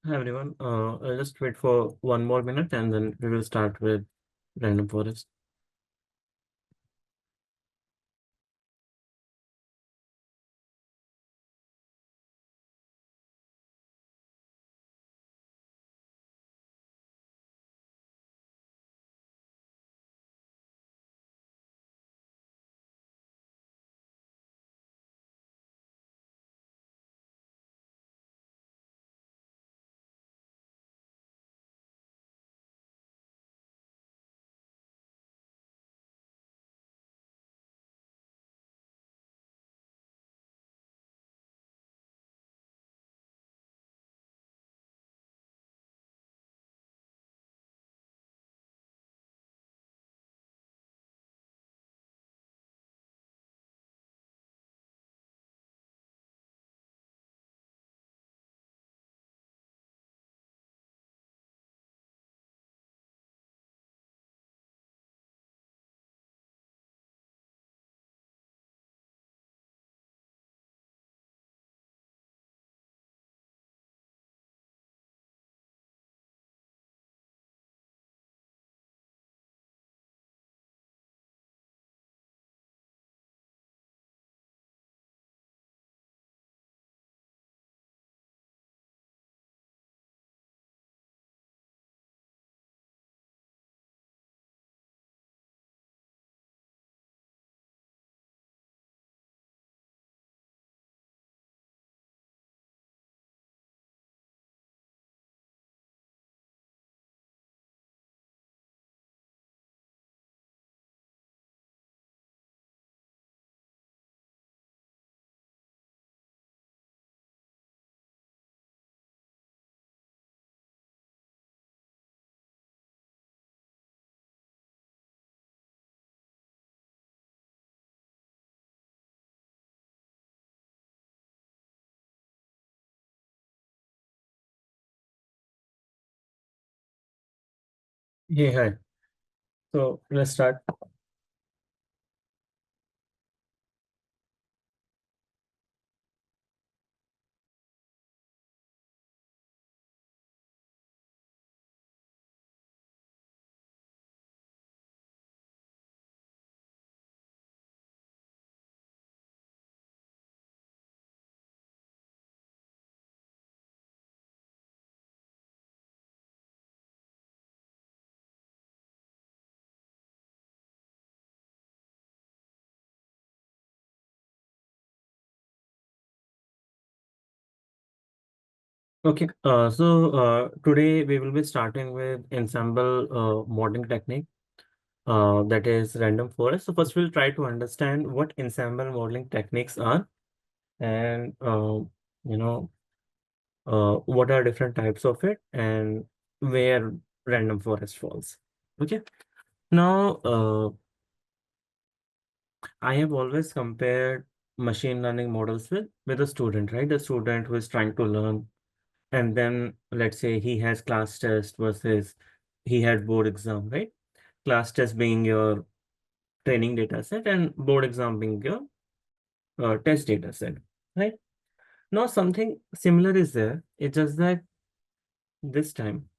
Hi everyone. I'll just wait for 1 more minute and then we will start with random forest. Hey, hi. So let's start. Okay. Today we will be starting with ensemble modeling technique. That is random forest. So first we'll try to understand what ensemble modeling techniques are and you know what are different types of it and where random forest falls. Okay. Now I have always compared machine learning models with a student, right? A student who is trying to learn, and then let's say he has class test versus he had board exam, right? Class test being your training data set and board exam being your test data set, right? Now something similar is there. It's just that this time,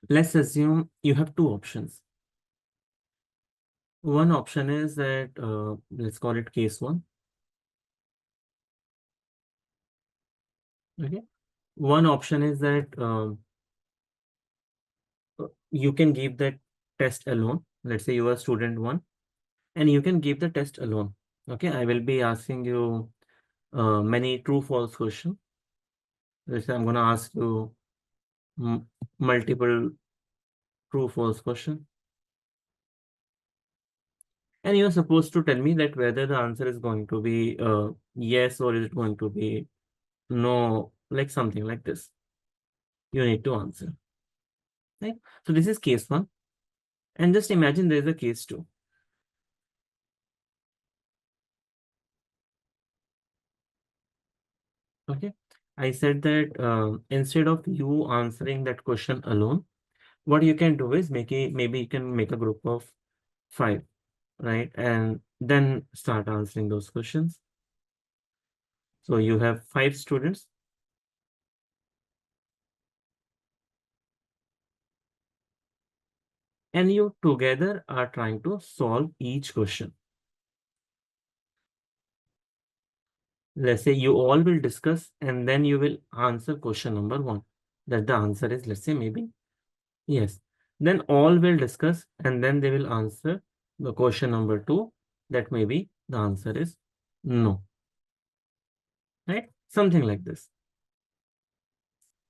let's assume you have two options. One option is that let's call it case one. Okay. One option is that you can give that test alone. Let's say you are student one, and you can give the test alone. Okay, I will be asking you many true false question. Let's say I'm gonna ask you multiple true false question, and you're supposed to tell me that whether the answer is going to be yes or is it going to be no, like something like this. You need to answer. Right. So this is case one, and just imagine there is a case two. Okay. I said that instead of you answering that question alone, what you can do is maybe you can make a group of five, right? And then start answering those questions. So you have five students. and you together are trying to solve each question. Let's say you all will discuss and then you will answer question number 1. That the answer is, let's say, maybe yes. Then all will discuss and then they will answer the question number 2. That maybe the answer is no. Right? Something like this.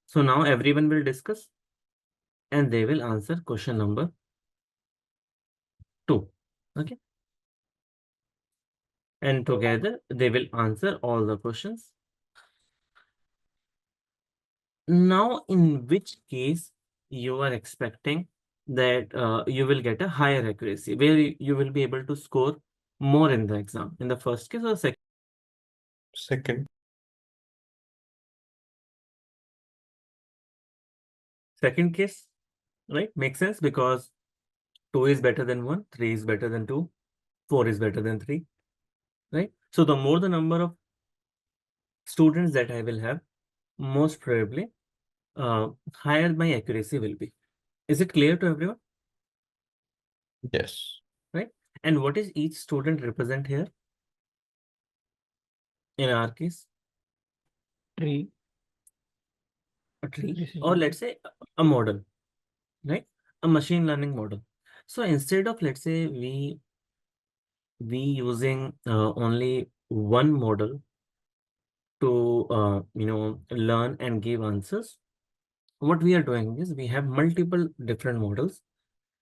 So now everyone will discuss and they will answer question number 2. Okay. And together they will answer all the questions. Now, in which case you are expecting that you will get a higher accuracy, where you will be able to score more in the exam, in the first case or second? Second. Second case, right? Makes sense because 2 is better than 1, 3 is better than 2, 4 is better than 3, right? So the more the number of students that I will have, most probably higher my accuracy will be. Is it clear to everyone? Yes. Right? And what is each student represent here? In our case, Tree. a tree, This is or a- let's say a model, right? A machine learning model. So instead of, let's say, we using only one model to learn and give answers, what we are doing is we have multiple different models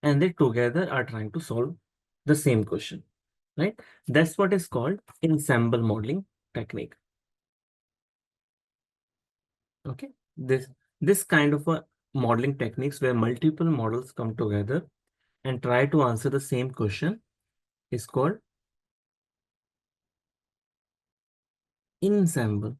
and they together are trying to solve the same question, right? That's what is called ensemble modeling technique. Okay, this kind of a modeling techniques where multiple models come together and try to answer the same question is called ensemble.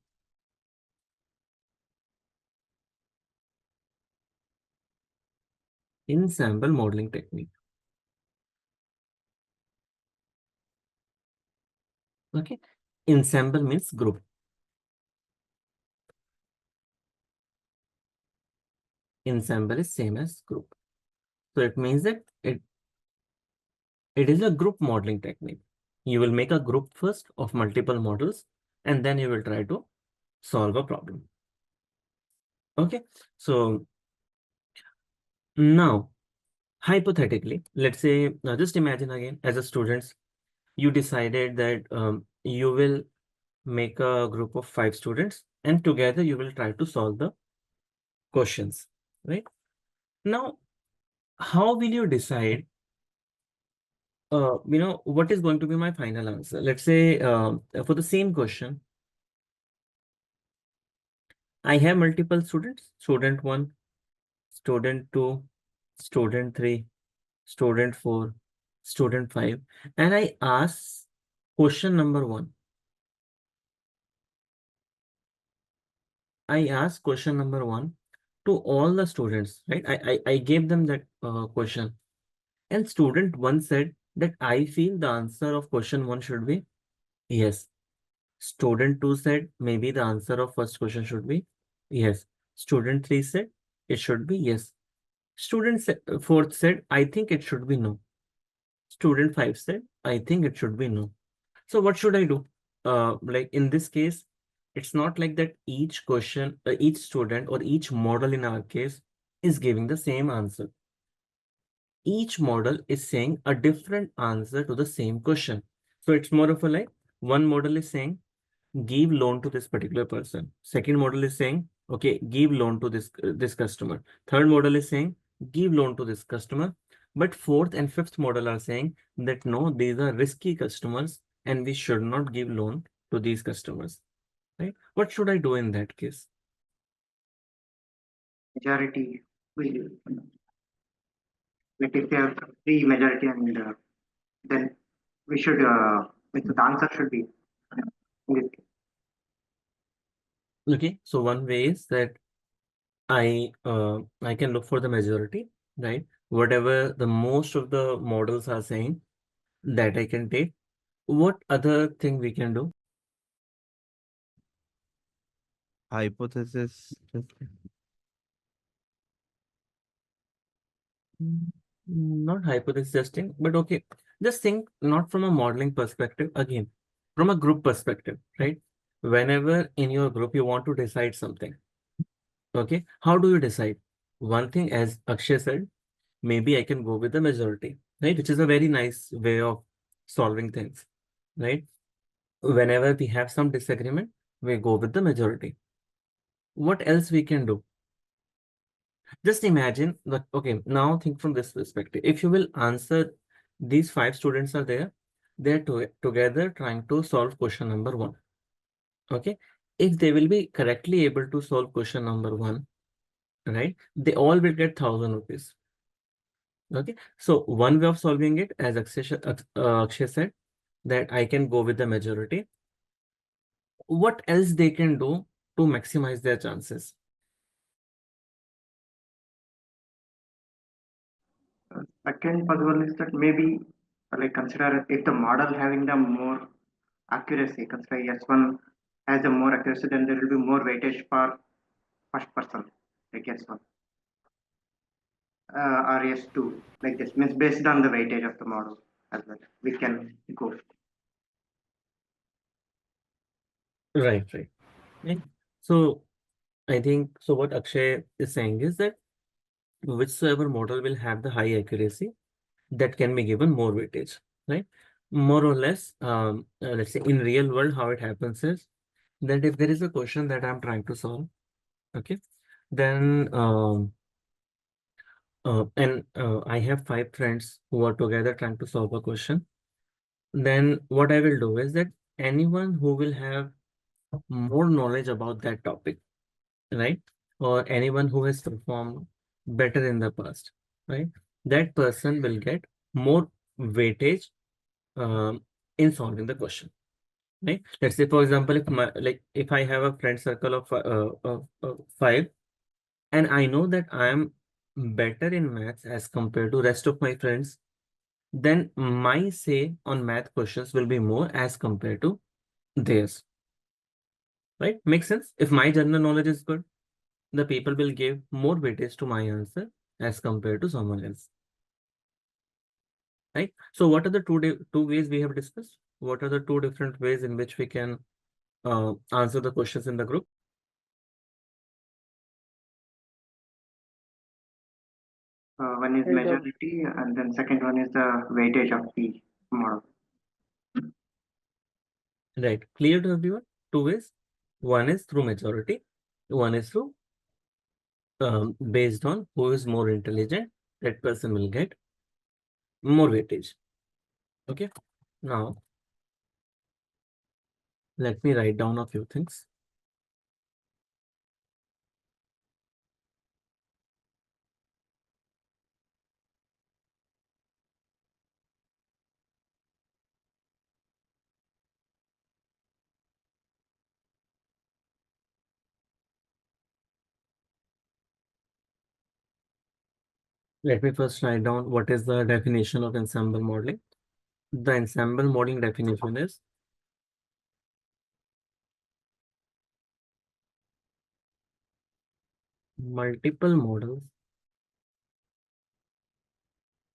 Ensemble modeling technique. Okay, ensemble means group. Ensemble is same as group. So it means that it is a group modeling technique. You will make a group first of multiple models and then you will try to solve a problem. Okay, so now hypothetically, let's say, now just imagine again as a student, you decided that you will make a group of 5 students and together you will try to solve the questions, right? Now, how will you decide, what is going to be my final answer? Let's say for the same question, I have multiple students, student 1, student 2, student 3, student 4, student 5, and I ask question number 1. I asked question number 1 to all the students, right? I gave them that question. And student 1 said that I feel the answer of question 1 should be yes. Student 2 said maybe the answer of first question should be yes. Student 3 said it should be yes. Student 4 said I think it should be no. Student 5 said I think it should be no. So what should I do? Like in this case, it's not like that each question, each student or each model in our case is giving the same answer. Each model is saying a different answer to the same question. So it's more of a like one model is saying give loan to this particular person. Second model is saying, okay, give loan to this customer. Third model is saying give loan to this customer. But fourth and fifth model are saying that no, these are risky customers and we should not give loan to these customers. Right? What should I do in that case? Majority will, like if they have three majority and then we should like the answer should be in this case. Okay, so one way is that I can look for the majority, right? Whatever the most of the models are saying that I can take. What other thing we can do? Hypothesis. Not hypothesis testing, but okay. Just think not from a modeling perspective, again, from a group perspective, right? Whenever in your group you want to decide something, okay, how do you decide? One thing, as Akshay said, maybe I can go with the majority, right? Which is a very nice way of solving things, right? Whenever we have some disagreement, we go with the majority. What else we can do? Just imagine that, okay, now think from this perspective. If you will answer, these five students are there, they're together trying to solve question number one. Okay. If they will be correctly able to solve question number one, right, they all will get 1,000 rupees. Okay. So one way of solving it, as Akshay said, that I can go with the majority. What else they can do to maximize their chances? Second possible is that maybe like consider if the model having the more accuracy, consider S1 has the more accuracy, then there will be more weightage for first person, like S1 or S2, like this means based on the weightage of the model as well. We can go. Right, right. Right. So I think so. What Akshay is saying is that whichsoever model will have the high accuracy, that can be given more weightage, right? More or less, let's say in real world, how it happens is that if there is a question that I'm trying to solve, okay, then I have five friends who are together trying to solve a question. Then what I will do is that anyone who will have more knowledge about that topic, right? Or anyone who has performed better in the past, right? That person will get more weightage in solving the question, right? Let's say, for example, if I have a friend circle of five, and I know that I am better in maths as compared to rest of my friends, then my say on math questions will be more as compared to theirs, right? Makes sense? If my general knowledge is good, the people will give more weightage to my answer as compared to someone else, right? So what are the two ways we have discussed? What are the two different ways in which we can answer the questions in the group? One is majority, and then second one is the weightage of the model. Right. Clear to everyone? Two ways. One is through majority. One is through based on who is more intelligent. That person will get more weightage. Okay. Now let me write down a few things. Let me first write down what is the definition of ensemble modeling. The ensemble modeling definition is multiple models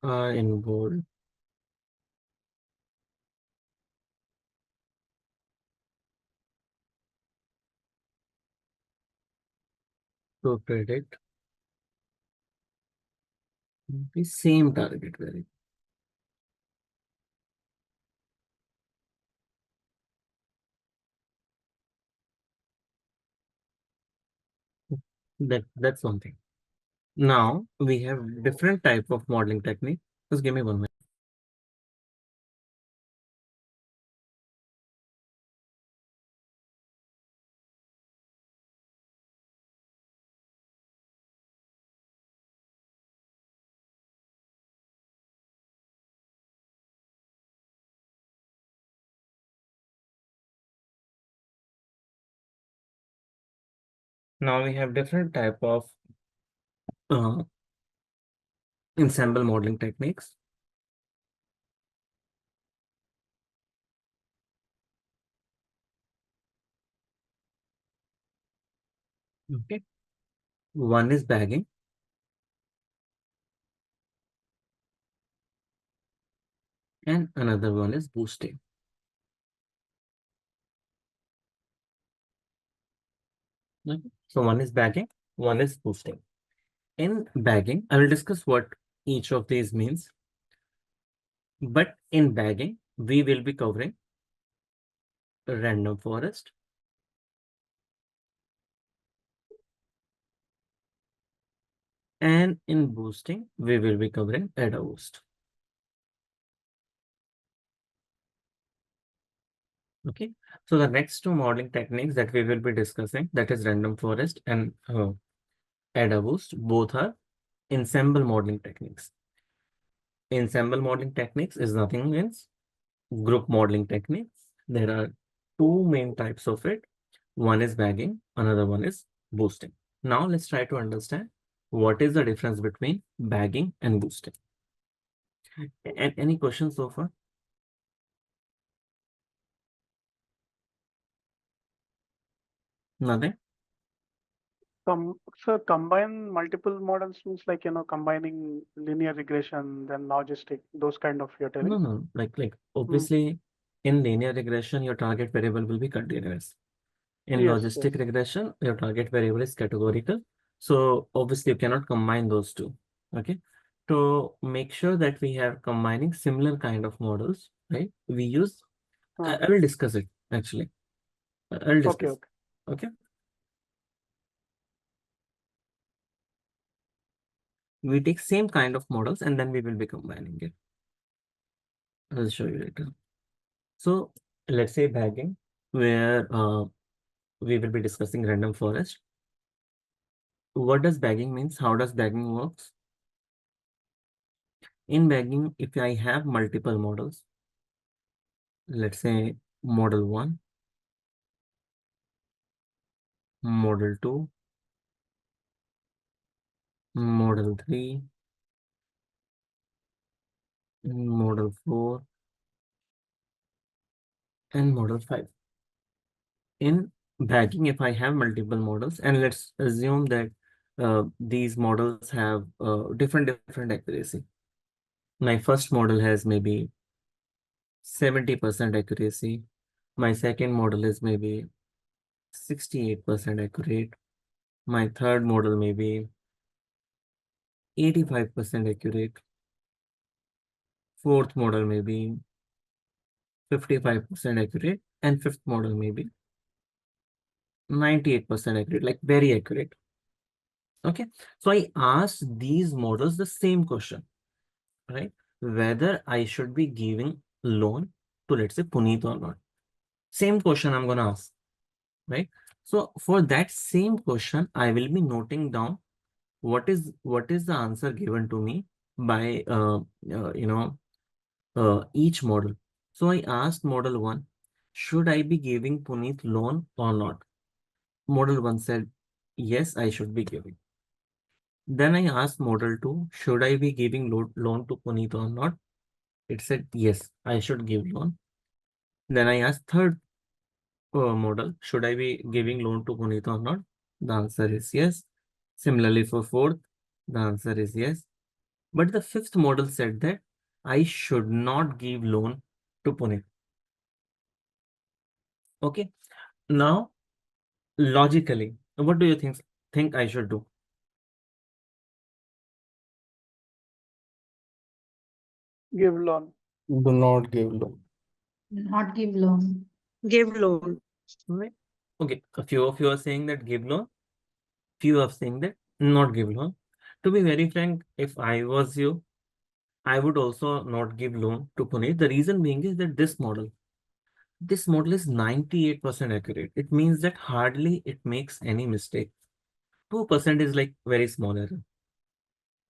are involved to predict the same target value. That's one thing. Now we have different type of modeling technique. Just give me 1 minute. Now we have different type of uh, ensemble modeling techniques. Okay. One is bagging. and another one is boosting. Okay. So one is bagging, one is boosting. In bagging, I will discuss what each of these means. But in bagging, we will be covering random forest, and in boosting, we will be covering data boost. Okay, so the next two modeling techniques that we will be discussing, that is random forest and data boost, both are ensemble modeling techniques. Ensemble modeling techniques is nothing else group modeling techniques. There are two main types of it. One is bagging, another one is boosting. Now let's try to understand what is the difference between bagging and boosting. And any questions so far? Nothing? So combine multiple models means like, combining linear regression, then logistic, those kind of you're telling? No. Like obviously in linear regression, your target variable will be continuous. In Yes, logistic yes. regression, your target variable is categorical. So obviously you cannot combine those two. Okay. To make sure that we have combining similar kind of models, right? We use, I will discuss it actually. I'll Okay, discuss. okay. Okay. We take same kind of models and then we will be combining it. I'll show you later. So let's say bagging, where we will be discussing random forest. What does bagging means? How does bagging works? In bagging, if I have multiple models, let's say model 1, model 2, model 3, model 4, and model 5. In bagging, if I have multiple models, and let's assume that these models have different accuracy. My first model has maybe 70% accuracy. My second model is maybe 68% accurate. My third model may be 85% accurate. Fourth model may be 55% accurate. And fifth model may be 98% accurate, like very accurate. Okay. So I asked these models the same question, right? Whether I should be giving loan to, let's say, Puneet or not. Same question I'm going to ask, right? So for that same question, I will be noting down what is the answer given to me by each model. So I asked model 1, should I be giving Puneet loan or not? Model 1 said, yes, I should be giving. Then I asked model 2, should I be giving loan to Puneet or not? It said, yes, I should give loan. Then I asked third model, should I be giving loan to Puneet or not? The answer is yes. Similarly for fourth, the answer is yes. But the fifth model said that I should not give loan to Puneet. Okay. Now, logically, what do you think I should do? Give loan. Do not give loan. Not give loan. Give loan. Right? Okay. A few of you are saying that give loan. Few are saying that not give loan. To be very frank, if I was you, I would also not give loan to Puneet. The reason being is that this model is 98% accurate. It means that hardly it makes any mistake. 2% is like very small error.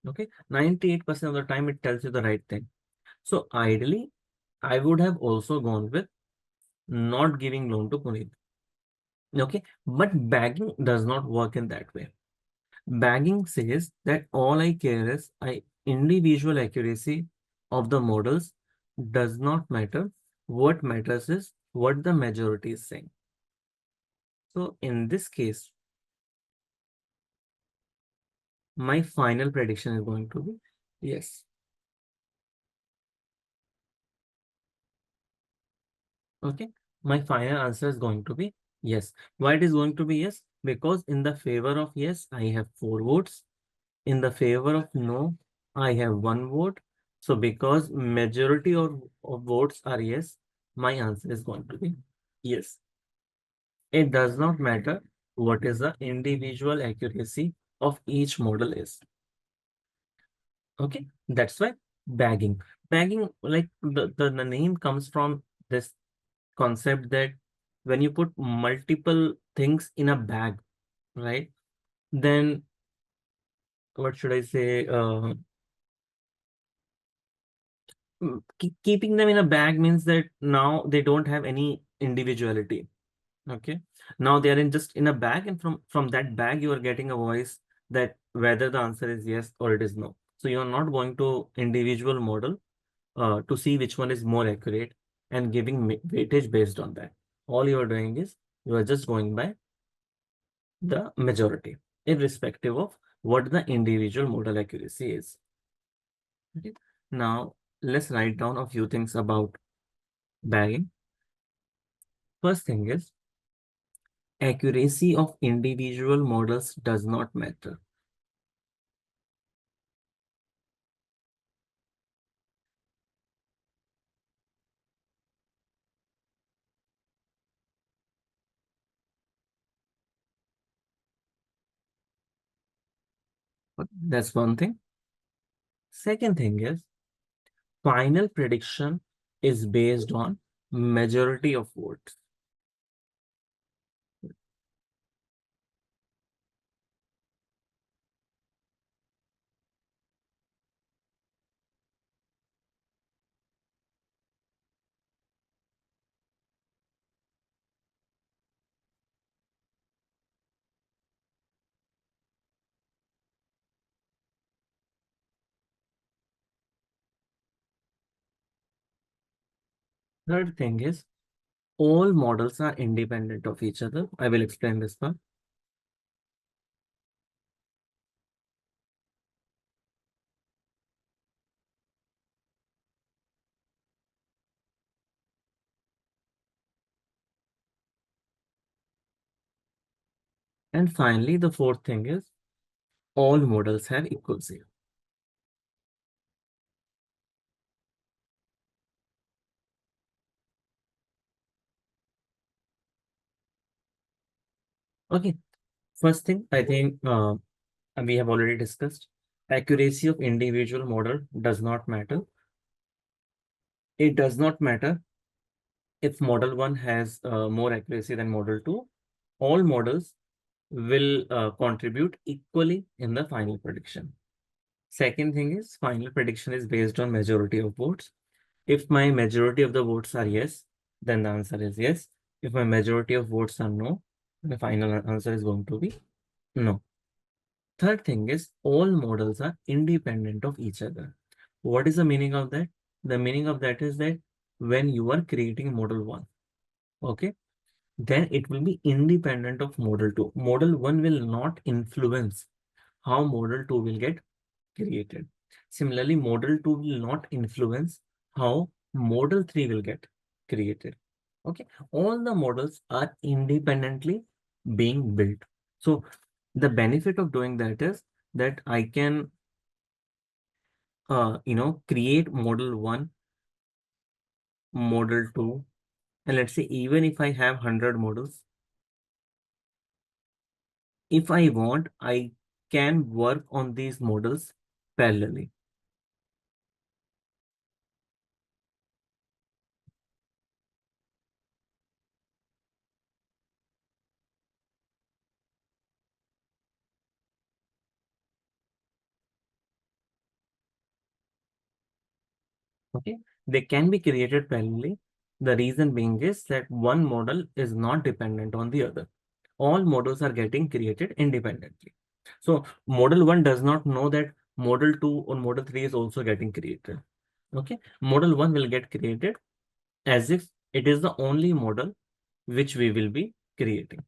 Okay, 98% of the time it tells you the right thing. So ideally, I would have also gone with not giving loan to Puneet. Okay, but bagging does not work in that way. Bagging says that all I care is individual accuracy of the models does not matter. What matters is what the majority is saying. So in this case, my final prediction is going to be yes. Okay, my final answer is going to be yes. Why it is going to be yes? Because in the favor of yes, I have 4 votes. In the favor of no, I have 1 vote. So because majority of votes are yes, my answer is going to be yes. It does not matter what is the individual accuracy of each model is. Okay, that's why bagging. Bagging, like the name comes from this concept that when you put multiple things in a bag, right? Then what should I say? Keeping them in a bag means that now they don't have any individuality. Okay, now they are in just in a bag, and from that bag you are getting a voice that whether the answer is yes or it is no. So you are not going to individual model to see which one is more accurate and giving weightage based on that. All you are doing is you are just going by the majority, irrespective of what the individual model accuracy is. Okay. Now, let's write down a few things about bagging. First thing is, accuracy of individual models does not matter. That's one thing. Second thing is, final prediction is based on majority of votes. Third thing is, all models are independent of each other. I will explain this part. And finally, the fourth thing is, all models have equal zero. Okay, first thing, I think we have already discussed. Accuracy of individual model does not matter. It does not matter if model 1 has more accuracy than model 2. All models will contribute equally in the final prediction. Second thing is, final prediction is based on majority of votes. If my majority of the votes are yes, then the answer is yes. If my majority of votes are no, the final answer is going to be no. Third thing is, all models are independent of each other. What is the meaning of that? The meaning of that is that when you are creating model 1, okay, then it will be independent of model 2. Model 1 will not influence how model 2 will get created. Similarly, model 2 will not influence how model 3 will get created. Okay, all the models are independently being built. So the benefit of doing that is that I can create model 1, model 2, and let's say even if I have 100 models, if I want, I can work on these models parallelly. Okay, they can be created parallelly. The reason being is that one model is not dependent on the other. All models are getting created independently. So model 1 does not know that model 2 or model 3 is also getting created. Okay, model 1 will get created as if it is the only model which we will be creating.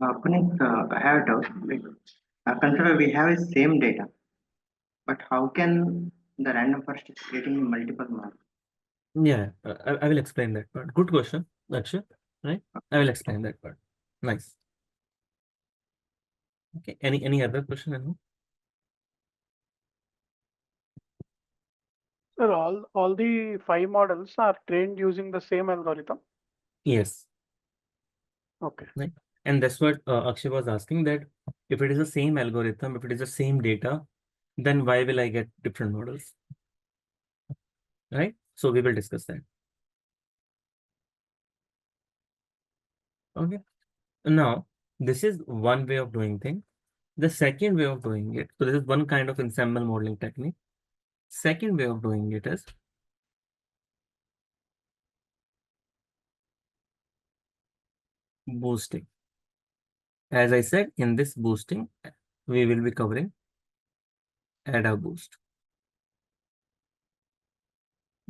Puneet, I have a doubt. Like, consider we have the same data, but how can the random forest is creating multiple models. Yeah, I will explain that part. Good question, Akshay, right? I will explain that part. Nice. Okay, any other question, Anu? Sir, all the 5 models are trained using the same algorithm. Yes, Okay. right. And that's what Akshay was asking, that if it is the same algorithm, if it is the same data, then why will I get different models? Right? So we will discuss that. Okay. Now, this is one way of doing things. The second way of doing it, so this is one kind of ensemble modeling technique. Second way of doing it is boosting. As I said, in this boosting, we will be covering AdaBoost.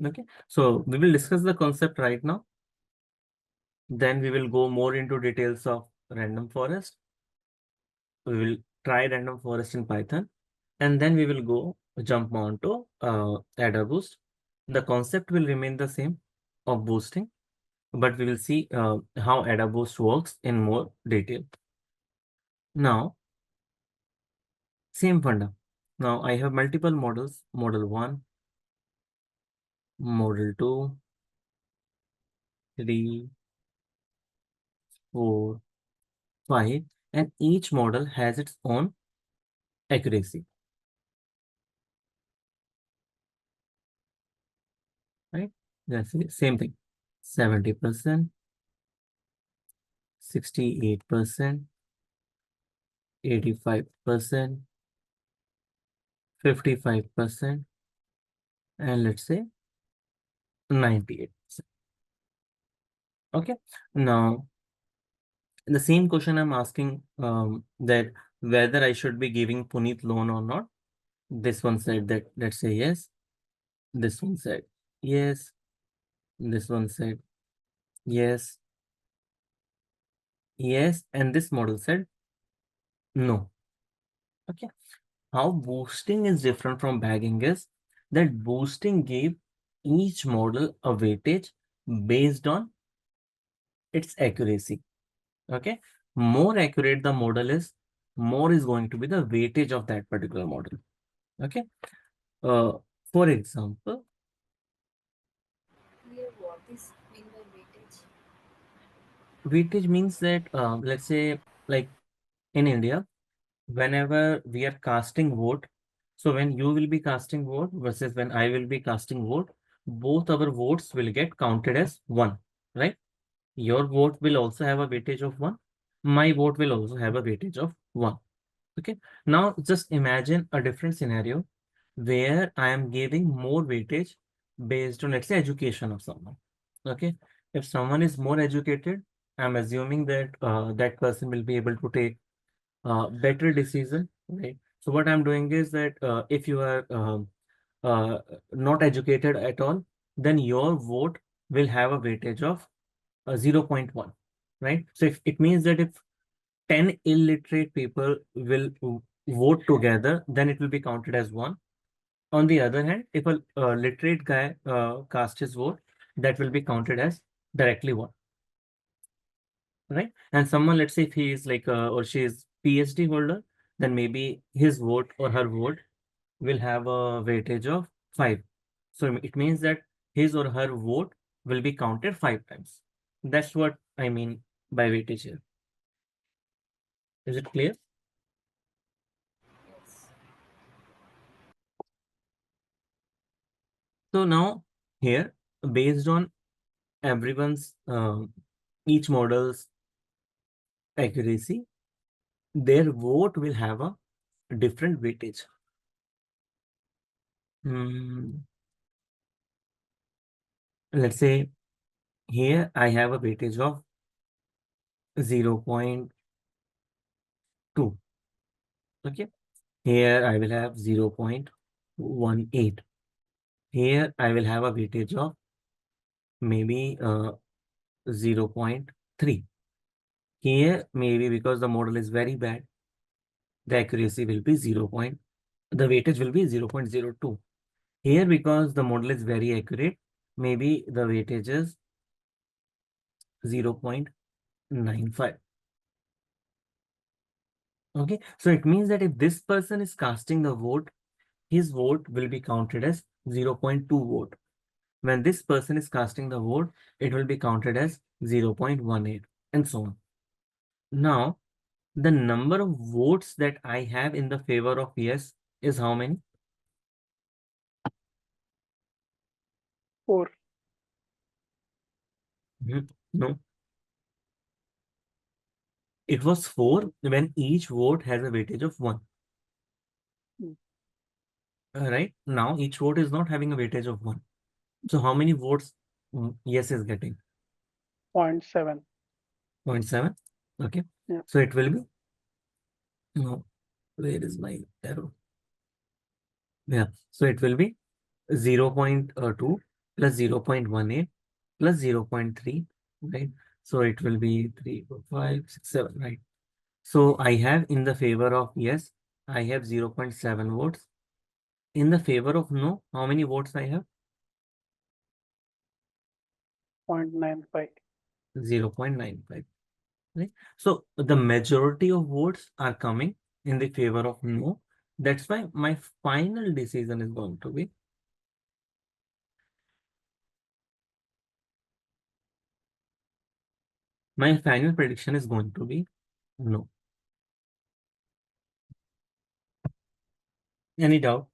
Okay, so we will discuss the concept right now. Then we will go more into details of random forest. We will try random forest in Python, and then we will go jump on to AdaBoost. The concept will remain the same of boosting, but we will see how AdaBoost works in more detail. Now, same funda. Now I have multiple models, model 1, model 2, 3, 4, 5, and each model has its own accuracy. Right? That's the same thing. 70%, 68%, 85%, 55%, and let's say 98%. Okay. Now, the same question I'm asking that whether I should be giving Puneet loan or not. This one said that, let's say yes. This one said yes. This one said yes. Yes. And this model said no. Okay. How boosting is different from bagging is that boosting gave each model a weightage based on its accuracy. Okay. More accurate the model is, more is going to be the weightage of that particular model. Okay. For example, Here, what is mean by weightage? weightage means that let's say like in India, whenever we are casting vote, so when you will be casting vote versus when I will be casting vote, both our votes will get counted as one, right? Your vote will also have a weightage of one. My vote will also have a weightage of one. Okay. Now just imagine a different scenario where I am giving more weightage based on, let's say, education of someone. Okay. If someone is more educated, I'm assuming that that person will be able to take better decision, right? So what I'm doing is that if you are not educated at all, then your vote will have a weightage of 0.1, right? So if it means that if 10 illiterate people will vote together, then it will be counted as one. On the other hand, if a literate guy casts his vote, that will be counted as directly one, right? And someone, let's say if he is like or she is PhD holder, then maybe his vote or her vote will have a weightage of 5. So it means that his or her vote will be counted 5 times. That's what I mean by weightage here. Is it clear? Yes. So now here, based on everyone's each model's accuracy, their vote will have a different weightage. Let's say here I have a weightage of 0.2. Okay. Here I will have 0.18. Here I will have a weightage of maybe 0.3. Here maybe because the model is very bad, the accuracy will be the weightage will be 0.02. Here, because the model is very accurate, maybe the weightage is 0.95. Okay, so it means that if this person is casting the vote, his vote will be counted as 0.2 vote. When this person is casting the vote, it will be counted as 0.18 and so on. Now, the number of votes that I have in the favor of yes is how many? 4. No. It was 4 when each vote has a weightage of 1. Right? Now, each vote is not having a weightage of 1. So, how many votes yes is getting? 0.7. 0.7. Okay. Yeah. So, it will be, no, where is my arrow? Yeah. So, it will be 0.2 plus 0.18 plus 0.3, right? So, it will be 3, 4, 5, 6, 7, right? So, I have in the favor of yes, I have 0.7 votes. In the favor of no, how many votes I have? 0.95. 0.95. Right? So the majority of votes are coming in the favor of no. That's why my final decision is going to be my final prediction is going to be no. Any doubt?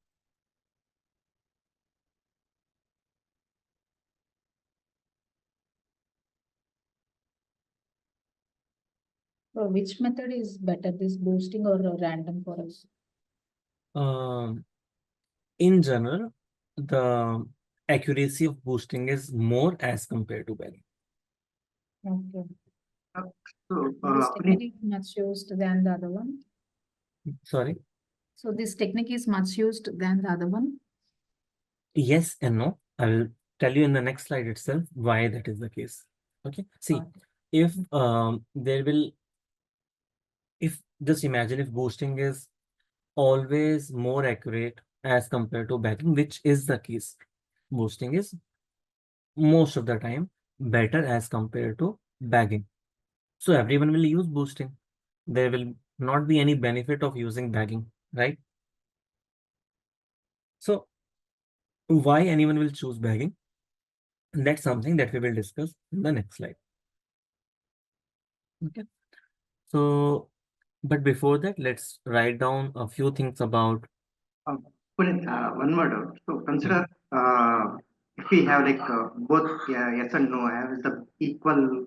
So which method is better, this boosting or random for us? In general, the accuracy of boosting is more as compared to Benny. Okay. So, This Puneet, technique is much used than the other one. Sorry. So this technique is much used than the other one. Yes and no. I will tell you in the next slide itself why that is the case. Okay. See, Okay. if just imagine if boosting is always more accurate as compared to bagging, which is the case. Boosting is most of the time better as compared to bagging. So everyone will use boosting. There will not be any benefit of using bagging, right? So why anyone will choose bagging? That's something that we will discuss in the next slide. Okay. So, but before that, let's write down a few things about. Puneet, one more doubt. So consider if we have like both yes and no have the equal,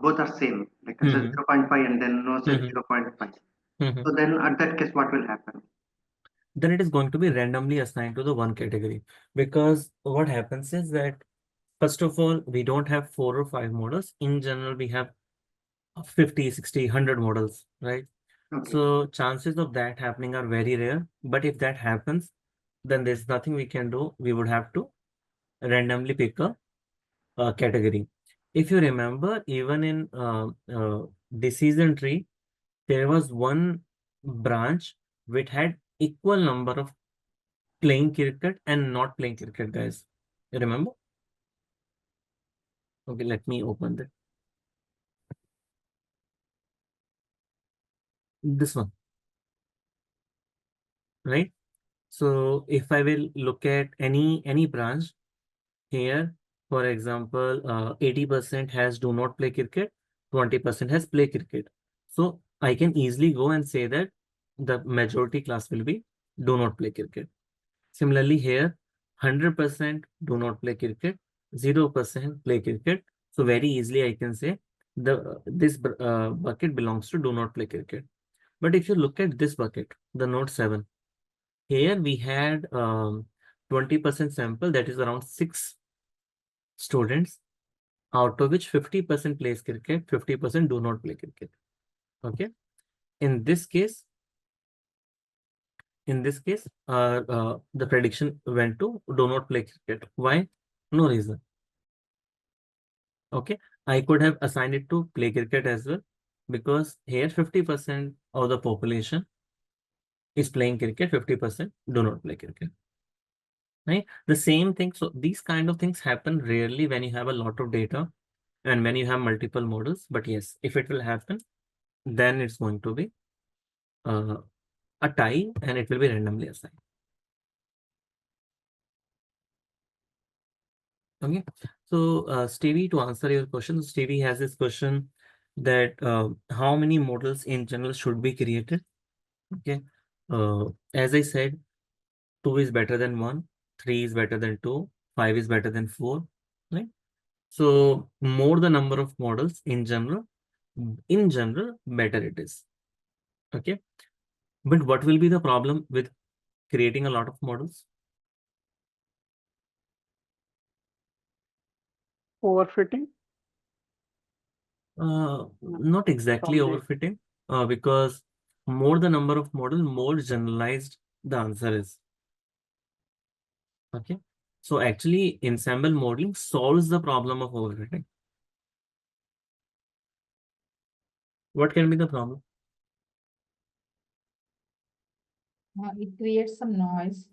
both are same, like consider 0.5 and then no says 0.5. So then at that case, what will happen? Then it is going to be randomly assigned to the one category, because what happens is that first of all, we don't have 4 or 5 models. In general, we have 50, 60, 100 models, right? Okay. So chances of that happening are very rare. But if that happens, then there's nothing we can do. We would have to randomly pick a category. If you remember, even in decision tree, there was one branch which had equal number of playing cricket and not playing cricket guys. You remember? Okay, let me open that. This one, right? So if I will look at any branch here, for example, 80% has do not play cricket, 20% has play cricket. So I can easily go and say that the majority class will be do not play cricket. Similarly here, 100% do not play cricket, 0% play cricket. So very easily I can say this bucket belongs to do not play cricket. But if you look at this bucket, the node 7, here we had 20% sample, that is around 6 students, out of which 50% plays cricket, 50% do not play cricket. Okay. In this case, the prediction went to do not play cricket. Why? No reason. Okay. I could have assigned it to play cricket as well, because here 50% of the population is playing cricket, 50% do not play cricket. right? The same thing. So these kind of things happen rarely when you have a lot of data and when you have multiple models. But yes, if it will happen, then it's going to be a tie and it will be randomly assigned. Okay. So Stevie, to answer your question, Stevie has this question that how many models in general should be created? Okay. As I said, 2 is better than 1, 3 is better than 2, 5 is better than 4, right? So more the number of models in general, better it is. Okay. But what will be the problem with creating a lot of models? Overfitting. Not exactly From the- overfitting, because more the number of models, more generalized the answer is. Okay. So actually, ensemble modeling solves the problem of overfitting. What can be the problem? It creates some noise.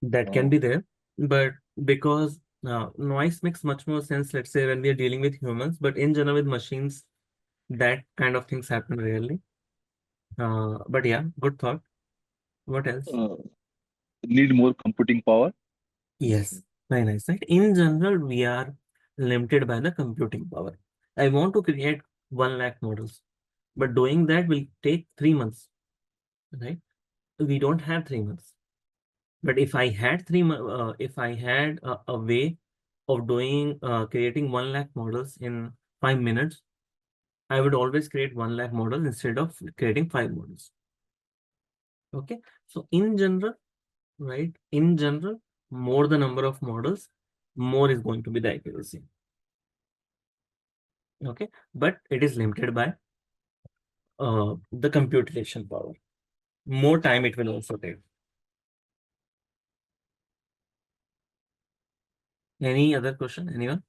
That can be there, but because noise makes much more sense, let's say, when we are dealing with humans, but in general with machines, that kind of things happen rarely. But yeah, good thought. What else? Need more computing power. Yes, very nice, right? In general, we are limited by the computing power. I want to create 1 lakh models, but doing that will take 3 months, right? We don't have 3 months. But if I had if I had a way of doing creating 1 lakh models in 5 minutes, I would always create 1 lakh models instead of creating 5 models. Okay, so in general, right? In general, more the number of models, more is going to be the accuracy. Okay, but it is limited by the computation power. More time it will also take. Any other question? Anyone?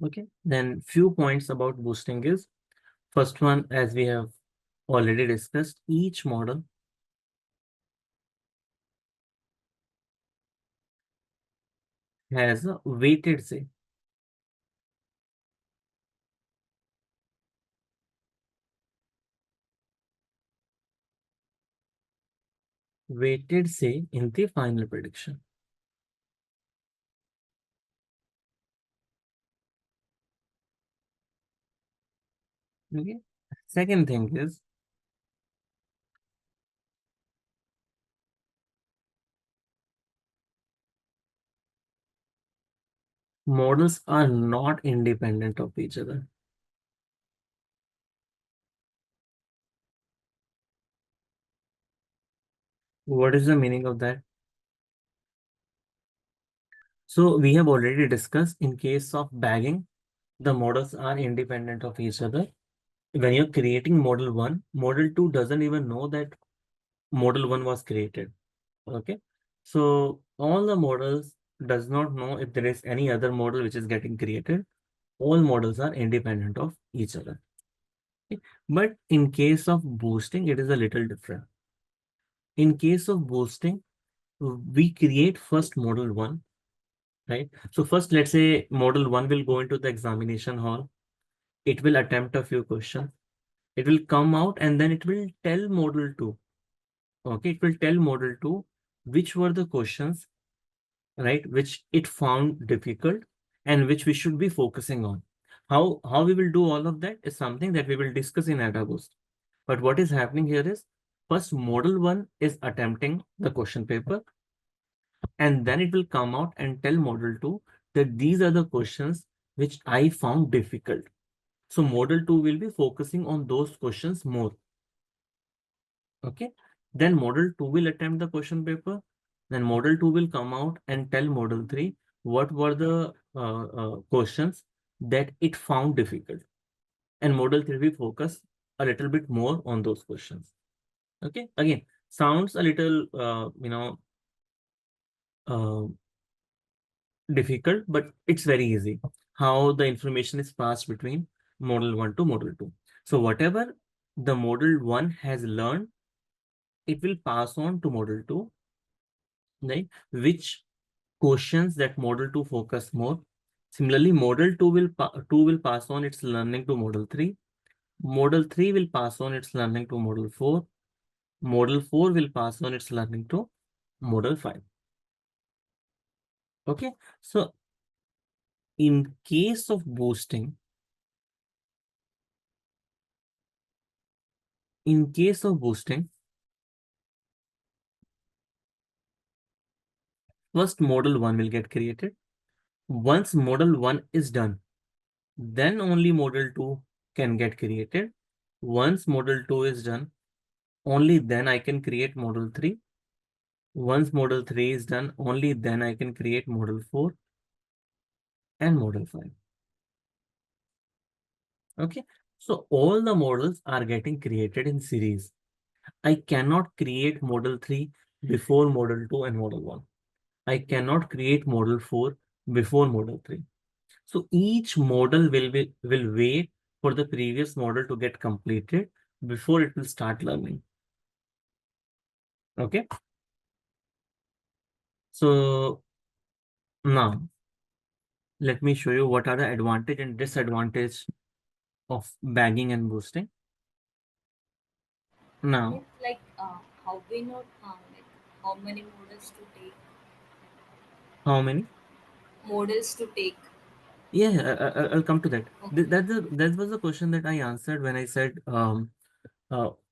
Okay, then few points about boosting is, first one, as we have already discussed, each model has a weighted say. Weighted say in the final prediction. Okay. Second thing is, models are not independent of each other. What is the meaning of that? So we have already discussed, in case of bagging, the models are independent of each other. When you're creating model 1, model 2 doesn't even know that model 1 was created. Okay. So all the models does not know if there is any other model which is getting created. All models are independent of each other. Okay. But in case of boosting, it is a little different. In case of boosting, we create first model 1, right? So first, let's say model 1 will go into the examination hall. It will attempt a few questions. It will come out and then it will tell model 2. Okay, it will tell model 2 which were the questions, right, which it found difficult and which we should be focusing on. How we will do all of that is something that we will discuss in AdaBoost. But what is happening here is, first model 1 is attempting the question paper, and then it will come out and tell model 2 that these are the questions which I found difficult. So model 2 will be focusing on those questions more. Okay. Then model 2 will attempt the question paper. Then model 2 will come out and tell model 3 what were the questions that it found difficult. And model 3 will focus a little bit more on those questions. Okay. Again, sounds a little, uh, difficult, but it's very easy how the information is passed between model 1 to model 2. So whatever the model 1 has learned, it will pass on to model 2, right? Which questions that model 2 focus more. Similarly, model 2 will pass on its learning to model 3. Model 3 will pass on its learning to model 4. Model 4 will pass on its learning to model 5. Okay, so in case of boosting, first model 1 will get created. Once model 1 is done, then only model 2 can get created. Once model 2 is done, only then I can create model 3. Once model 3 is done, only then I can create model 4 and model 5. Okay, so all the models are getting created in series. I cannot create model 3 before model 2 and model 1. I cannot create model 4 before model 3. So each model will wait for the previous model to get completed before it will start learning. Okay. So now let me show you what are the advantage and disadvantage of bagging and boosting. Now, Like how we know like how many models to take? how many? Models to take. Yeah, I'll come to that. Okay. That was the question that I answered when I said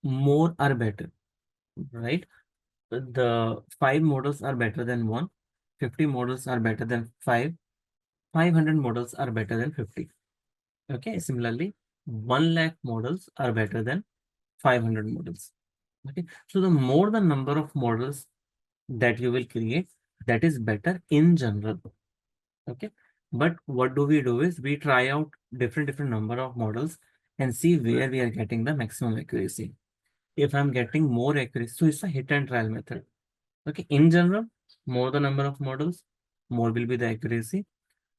more are better, right? The 5 models are better than 1. 50 models are better than 5. 500 models are better than 50. Okay, similarly, 1 lakh models are better than 500 models. Okay, so the more the number of models that you will create, that is better in general. Okay, but what do is we try out different number of models and see where we are getting the maximum accuracy. If I'm getting more accuracy, so it's a hit and trial method. Okay, in general, more the number of models, more will be the accuracy.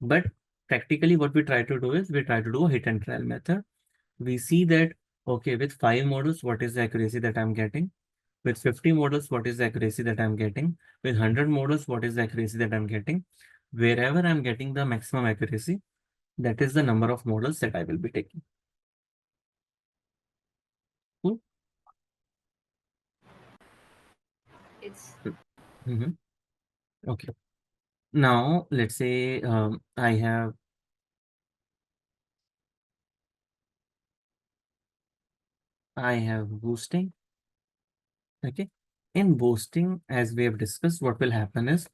But practically what we try to do is we try to do a hit and trial method. We see that, okay, with 5 models, what is the accuracy that I'm getting? With 50 models, what is the accuracy that I'm getting? With 100 models, what is the accuracy that I'm getting? Wherever I'm getting the maximum accuracy, that is the number of models that I will be taking. Cool? It's Mm-hmm. Okay. Now, let's say I have boosting. Okay. In boosting, as we have discussed, what will happen is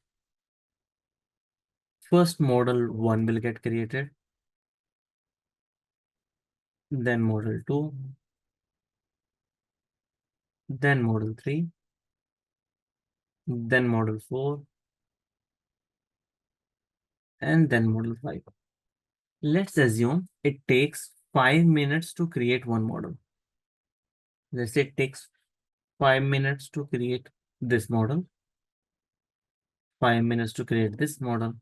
first model 1 will get created, then model 2, then model 3, then model 4, and then model 5. Let's assume it takes 5 minutes to create one model. Let's say it takes 5 minutes to create this model, 5 minutes to create this model.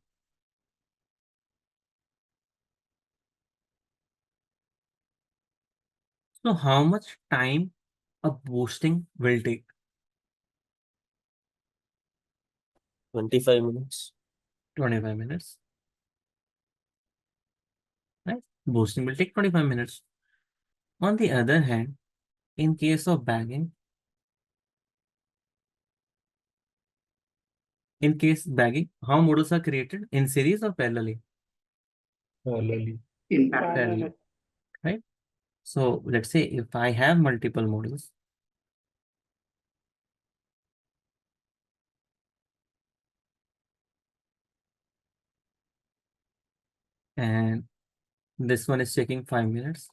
So how much time a boosting will take? 25 minutes. 25 minutes. Right? Boosting will take 25 minutes. On the other hand, in case of bagging, how models are created? In series or parallelly? Parallelly. In parallel. Parallel. Right? So let's say if I have multiple models, and this one is taking 5 minutes.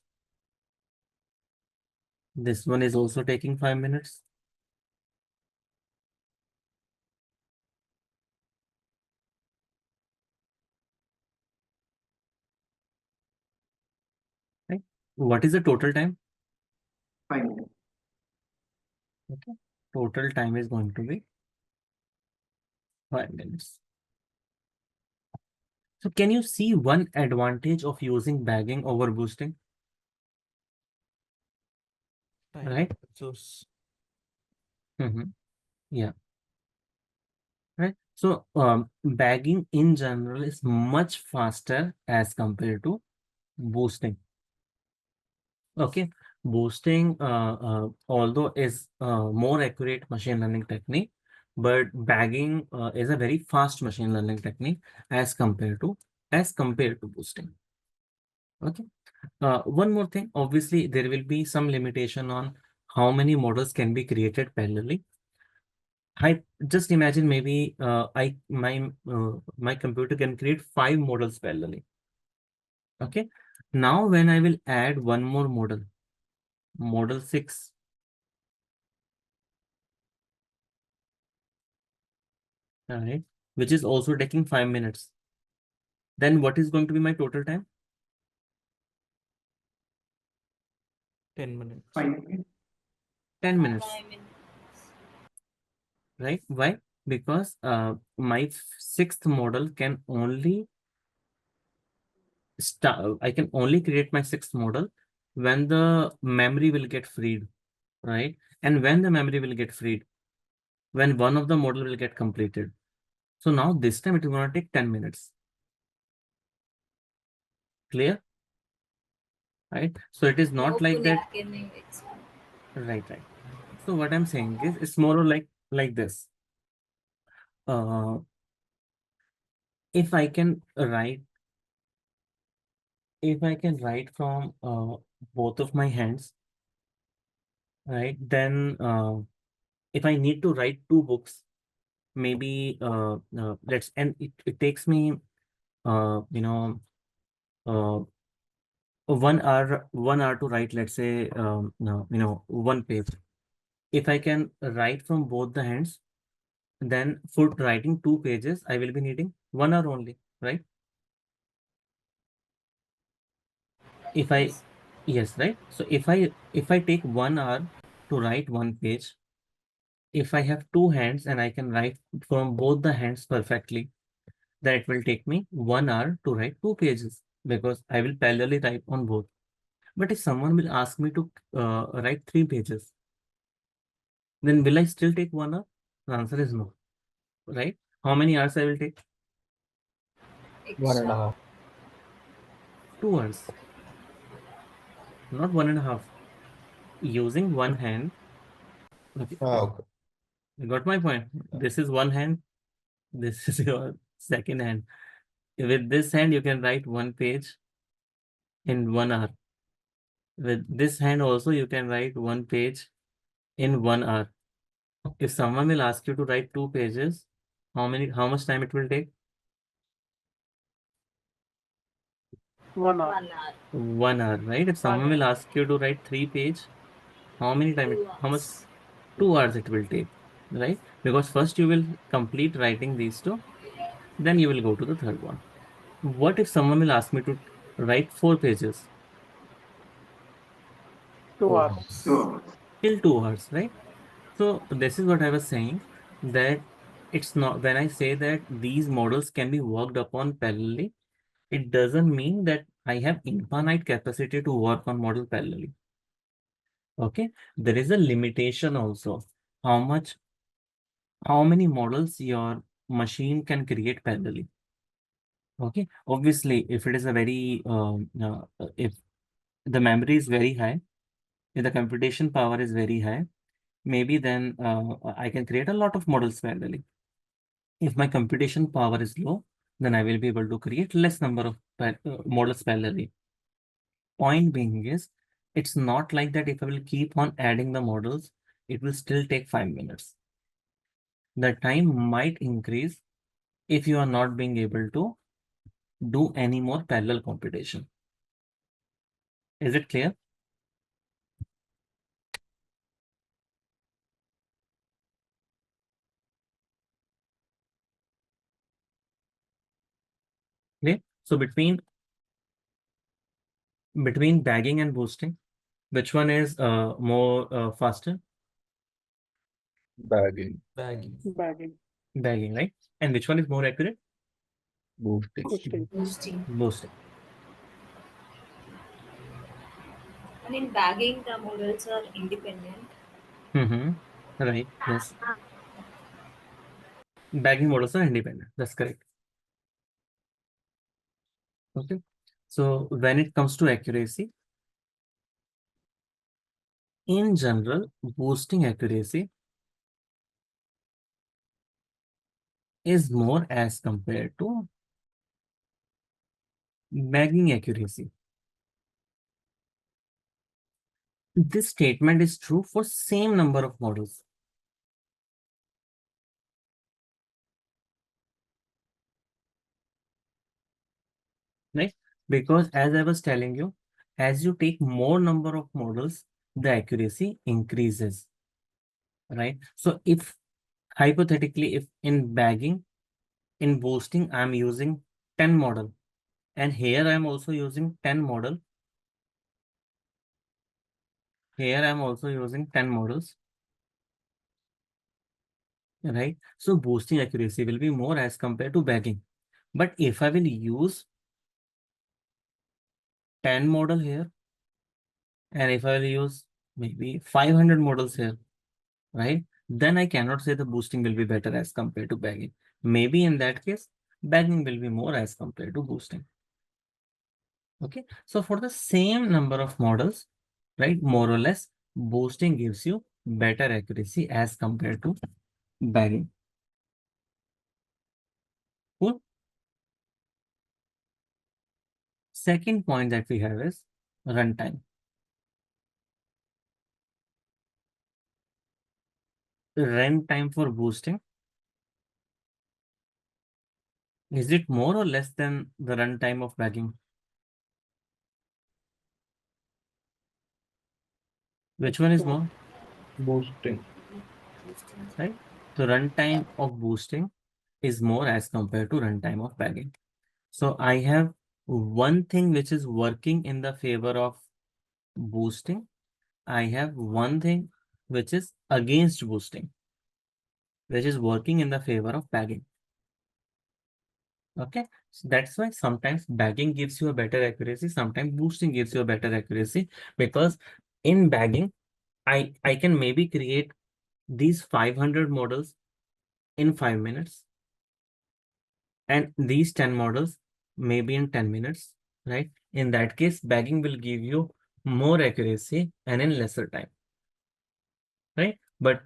This one is also taking 5 minutes. Right? What is the total time? 5 minutes. Okay. Total time is going to be 5 minutes. So can you see one advantage of using bagging over boosting? right? Source. Yeah, right. So bagging in general is much faster as compared to boosting. Okay, boosting although is more accurate machine learning technique, but bagging is a very fast machine learning technique as compared to boosting. Okay. One more thing, obviously there will be some limitation on how many models can be created parallelly. I just imagine maybe my computer can create 5 models parallelly. Okay. Now when I will add one more model 6, all right, which is also taking 5 minutes, then what is going to be my total time? 10 minutes. 5 minutes. 10 minutes, 5 minutes. right? Why? Because my 6th model can only start, I can only create my 6th model when the memory will get freed, right? And when the memory will get freed, when one of the model will get completed. So now this time it is going to take 10 minutes. Clear? Right? So it is not like that. Can you explain? Right. So what I'm saying is it's more or like this. If I can write from both of my hands, right? Then if I need to write 2 books, maybe it takes me you know uh 1 hour to write, let's say no, 1 page. If I can write from both the hands, then for writing 2 pages, I will be needing 1 hour only, right? If I, yes, right? So if I take 1 hour to write 1 page, if I have 2 hands and I can write from both the hands perfectly, then it will take me 1 hour to write 2 pages because I will parallelly write on both. But if someone will ask me to write 3 pages, then will I still take 1 hour? The answer is no, right? How many hours I will take? 1.5. 2 hours, not 1.5. Using one hand. Okay, Okay. you got my point. This is one hand. This is your second hand. With this hand, you can write 1 page in 1 hour. With this hand also, you can write 1 page in 1 hour. If someone will ask you to write 2 pages, how much time it will take? 1 hour. 1 hour. 1 hour, right? If someone will ask you to write 3 page, how much? 2 hours it will take, right? Because first you will complete writing these 2, then you will go to the third one. What if someone will ask me to write 4 pages? 2 hours. 2 hours. Till 2 hours, right? So this is what I was saying, that it's not, when I say that these models can be worked upon parallelly, it doesn't mean that I have infinite capacity to work on model parallelly. Okay, there is a limitation also. How many models your machine can create parallelly. Okay, obviously, if it is a very if the memory is very high, if the computation power is very high, maybe then I can create a lot of models parallelly. If my computation power is low, then I will be able to create less number of models parallelly. Point being is, it's not like that if I will keep on adding the models, it will still take 5 minutes. The time might increase if you are not being able to do any more parallel computation. Is it clear? Clear? So between bagging and boosting, which one is more faster? Bagging. Bagging. Bagging. Bagging, right? And which one is more accurate? Boosting. Boosting. Boosting. Boosting. And in bagging, the models are independent. Right. Yes. Bagging models are independent. That's correct. Okay. So when it comes to accuracy, in general, boosting accuracy is more as compared to bagging accuracy. This statement is true for same number of models. Right? Because as I was telling you, as you take more number of models, the accuracy increases. Right? So if hypothetically, if in bagging, in boosting, I'm using 10 model, and here I'm also using 10 model. Here I'm also using 10 models. Right? So boosting accuracy will be more as compared to bagging. But if I will use 10 model here, and if I will use maybe 500 models here, right? Then I cannot say the boosting will be better as compared to bagging. Maybe in that case, bagging will be more as compared to boosting. Okay. So for the same number of models, right, more or less, boosting gives you better accuracy as compared to bagging. Cool. Second point that we have is runtime. Runtime for boosting, is it more or less than the runtime of bagging? Which one is more? Boosting. Right? So runtime of boosting is more as compared to runtime of bagging. So I have one thing which is working in the favor of boosting. I have one thing which is against boosting, which is working in the favor of bagging. Okay, so that's why sometimes bagging gives you a better accuracy, sometimes boosting gives you a better accuracy, because in bagging, I can maybe create these 500 models in 5 minutes, and these 10 models maybe in 10 minutes, right? In that case, bagging will give you more accuracy and in lesser time, right? But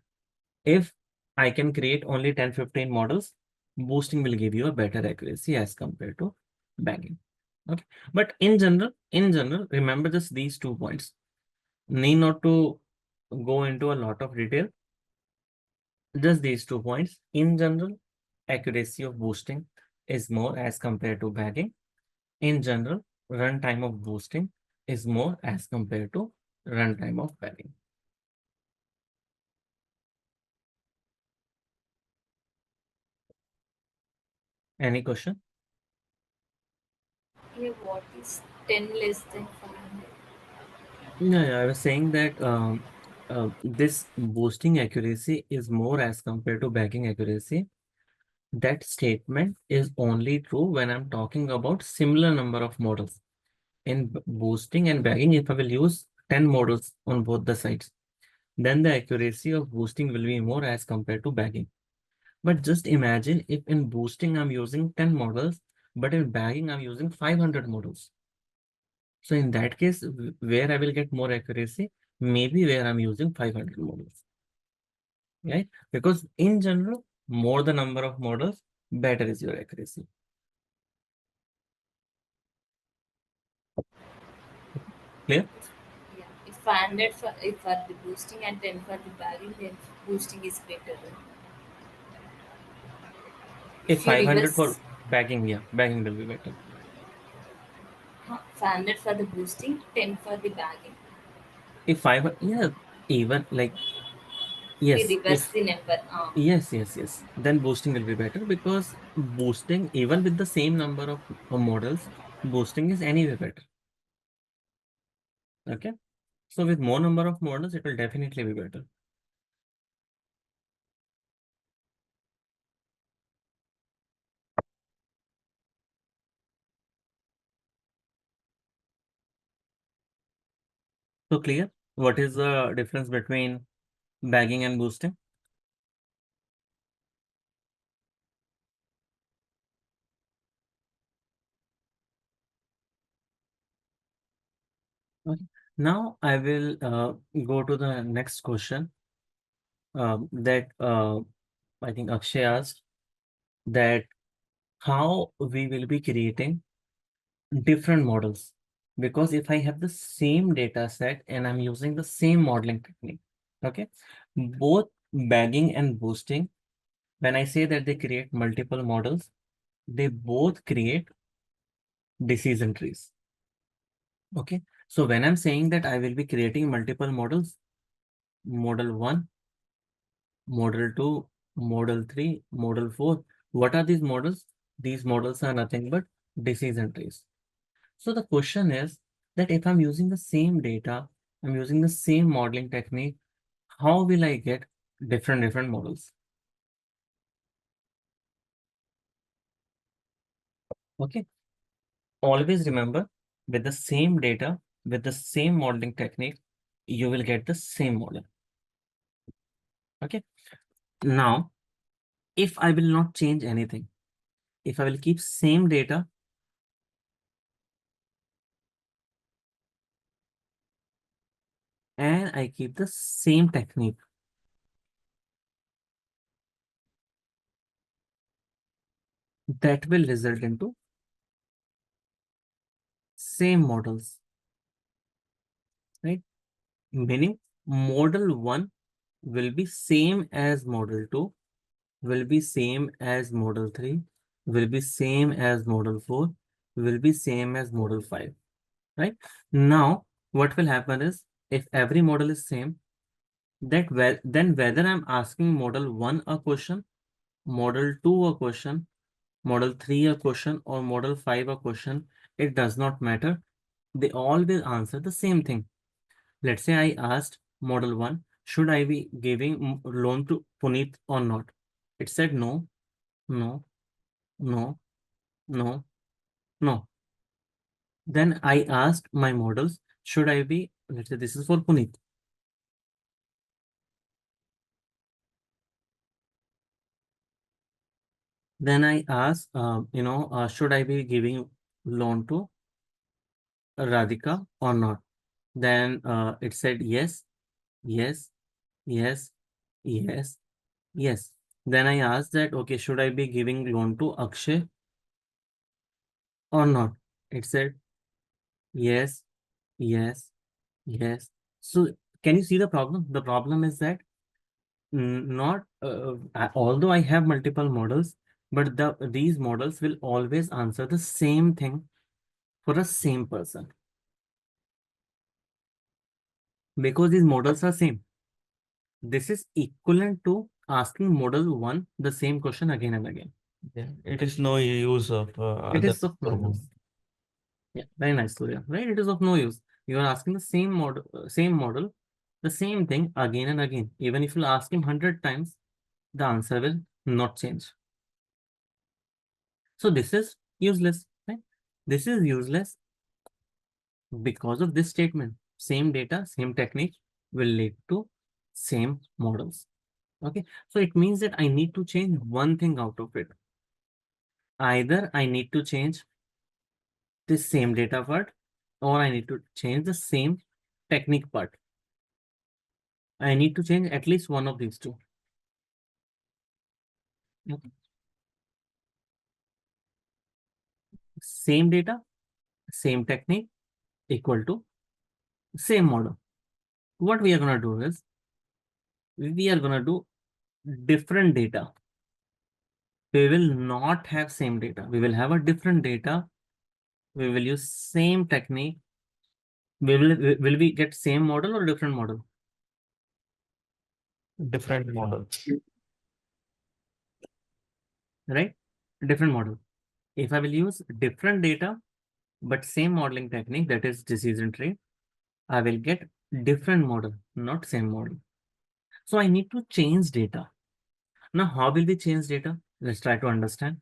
if I can create only 10-15 models, boosting will give you a better accuracy as compared to bagging. Okay. But in general, remember just these 2 points. Need not to go into a lot of detail. Just these 2 points. In general, accuracy of boosting is more as compared to bagging. In general, runtime of boosting is more as compared to runtime of bagging. Any question? Yeah, what is 10 less than 500? Yeah, I was saying that this boosting accuracy is more as compared to bagging accuracy. That statement is only true when I'm talking about similar number of models. In boosting and bagging, if I will use 10 models on both the sides, then the accuracy of boosting will be more as compared to bagging. But just imagine if in boosting I'm using 10 models, but in bagging I'm using 500 models. So in that case, where I will get more accuracy, maybe where I'm using 500 models, right? Because in general, more the number of models, better is your accuracy. Clear? Yeah, if 500 for the boosting and 10 for the bagging, then boosting is better. If If you 500 for reverse bagging, yeah, bagging will be better. 500 for the boosting, 10 for the bagging. If 500, yeah, even like, We yes, reverse if the number. yes, then boosting will be better, because boosting, even with the same number of models, boosting is anyway better. Okay. So with more number of models, it will definitely be better. So clear? What is the difference between bagging and boosting? Okay. Now I will go to the next question that I think Akshay asked, that how we will be creating different models. Because if I have the same data set and I'm using the same modeling technique, okay, both bagging and boosting, when I say that they create multiple models, they both create decision trees. Okay, so when I'm saying that I will be creating multiple models, model 1, model 2, model 3, model 4, what are these models? These models are nothing but decision trees. So the question is that if I'm using the same data, I'm using the same modeling technique, how will I get different models? Okay. Always remember, with the same data, with the same modeling technique, you will get the same model. Okay. Now, if I will not change anything, if I will keep same data, and I keep the same technique, that will result into same models, right? Meaning model 1 will be same as model 2, will be same as model 3, will be same as model 4, will be same as model 5, right? Now, what will happen is, if every model is same, then whether I'm asking model 1 a question, model 2 a question, model 3 a question, or model 5 a question, it does not matter. They all will answer the same thing. Let's say I asked model 1, should I be giving loan to Puneet or not? It said no, no, no, no, no. Then I asked my models, should I be, let's say this is for Puneet. Then I asked, should I be giving loan to Radhika or not? Then it said yes, yes, yes, yes, yes. Then I asked that, okay, should I be giving loan to Akshay or not? It said yes, yes, yes. So can you see the problem? The problem is that not although I have multiple models, but these models will always answer the same thing for a same person, because these models are same. This is equivalent to asking model 1 the same question again and again. Yeah, it is no use of It other is of no program. use. Yeah, very nice, Surya. Right? It is of no use. You are asking the same model, the same thing again and again. Even if you ask him 100 times, the answer will not change. So this is useless, right? This is useless because of this statement. Same data, same technique will lead to same models. Okay, so it means that I need to change one thing out of it. Either I need to change this same data part, or I need to change the same technique part. I need to change at least one of these two. Okay. Same data, same technique, equal to same model. What we are going to do is, we are going to do different data. We will not have same data. We will have a different data. We will use same technique. Will we get same model or different model? Different model. Right? Different model. If I will use different data, but same modeling technique, that is decision tree, I will get different model, not same model. So I need to change data. Now, how will we change data? Let's try to understand.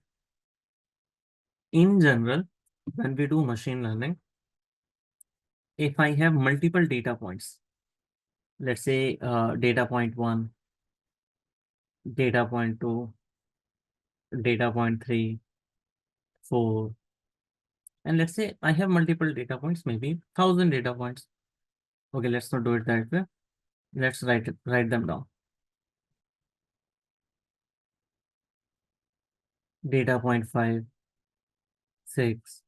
In general, when we do machine learning, if I have multiple data points, let's say data point 1, data point 2, data point 3, 4, and let's say I have multiple data points, maybe 1,000 data points. Okay, let's not do it that way. Let's write them down. Data point 5, 6,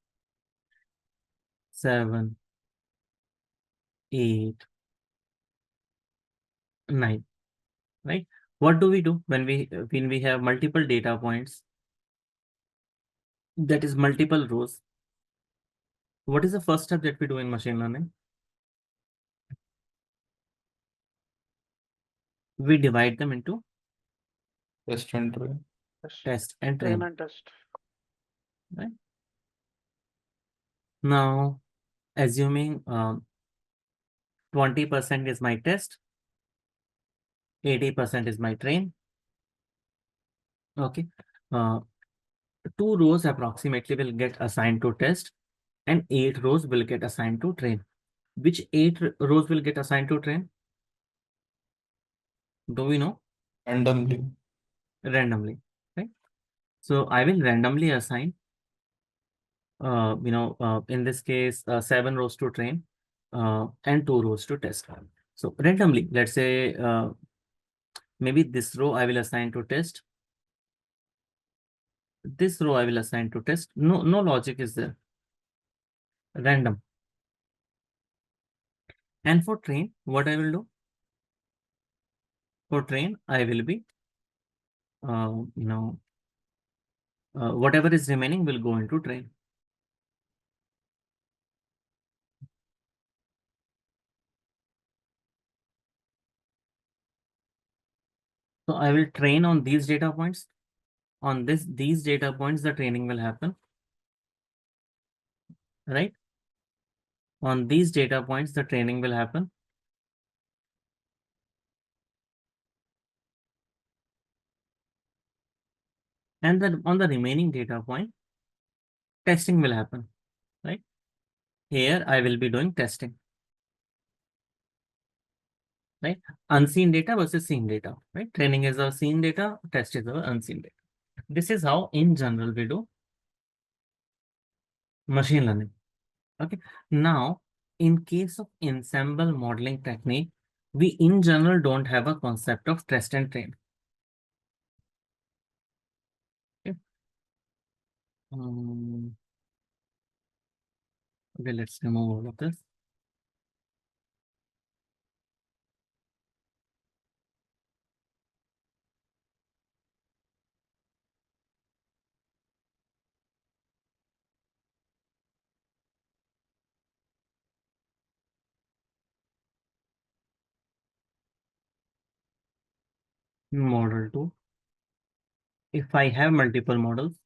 7, 8, 9, right? What do we do when we have multiple data points, that is multiple rows? What is the first step that we do in machine learning? We divide them into Test and train. test and Train train. and test. Right? Now, assuming 20% is my test, 80% is my train. Okay. 2 rows approximately will get assigned to test and 8 rows will get assigned to train. Which 8 rows will get assigned to train? Do we know? Randomly. Randomly, right? So I will randomly assign, in this case, 7 rows to train and 2 rows to test. So randomly, let's say maybe this row I will assign to test. This row I will assign to test. No logic is there. Random. And for train, what I will do? For train, I will be, whatever is remaining will go into train. So I will train on these data points. On these data points, the training will happen, right? On these data points, the training will happen. And then on the remaining data point, testing will happen, right? Here I will be doing testing, right? Unseen data versus seen data, right? Training is our seen data, test is our unseen data. This is how in general we do machine learning. Okay. Now, in case of ensemble modeling technique, we in general don't have a concept of test and train. Okay. Okay, let's remove all of this. Model 2. If I have multiple models,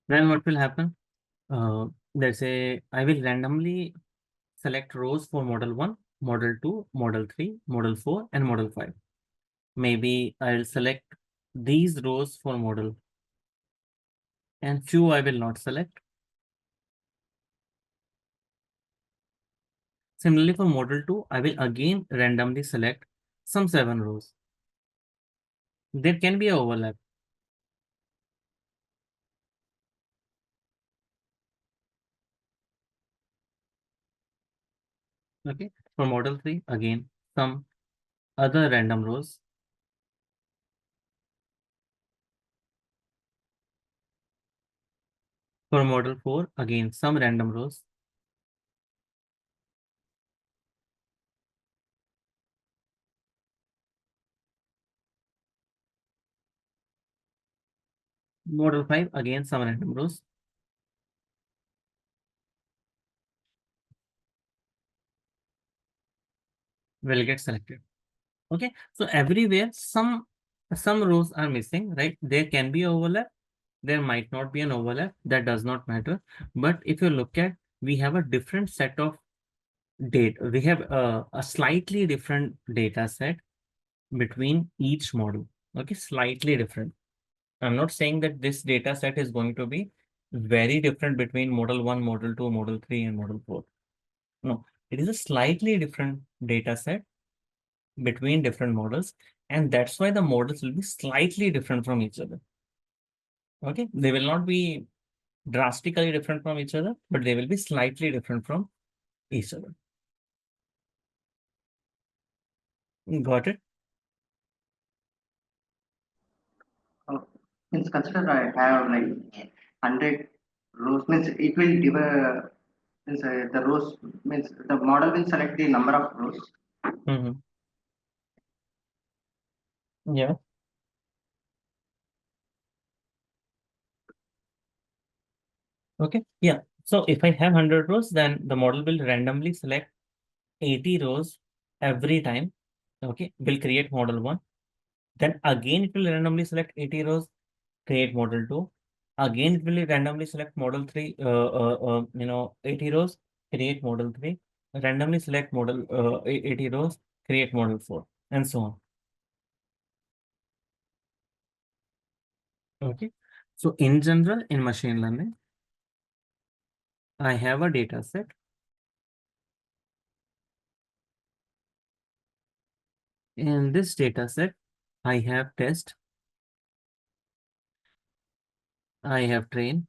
then what will happen? Let's say I will randomly select rows for model 1, model 2, model 3, model 4, and model 5. Maybe I'll select these rows for model, and few I will not select. Similarly, for model 2, I will again randomly select some 7 rows. There can be an overlap. Okay, for model 3, again, some other random rows. For model 4, again, some random rows. Model 5, again, some random rows. Will get selected. Okay, so everywhere some rows are missing, right? There can be overlap, there might not be an overlap. That does not matter. But if you look at, we have a different set of data. We have a slightly different data set between each model. Okay, slightly different. I'm not saying that this data set is going to be very different between model 1, model 2, model 3, and model 4. No, it is a slightly different data set between different models, and that's why the models will be slightly different from each other. Okay, they will not be drastically different from each other, but they will be slightly different from each other. Got it? Means consider I have like 100 rows, means it will divide, means the rows, means the model will select the number of rows. Yeah. Okay. Yeah. So if I have 100 rows, then the model will randomly select 80 rows every time. Okay. Will create model 1. Then again, it will randomly select 80 rows, create model 2. Again, it will randomly select model 3, 80 rows, create model 3. Randomly select model 80 rows, create model 4, and so on. Okay. So in general, in machine learning, I have a data set. In this data set, I have test, I have train.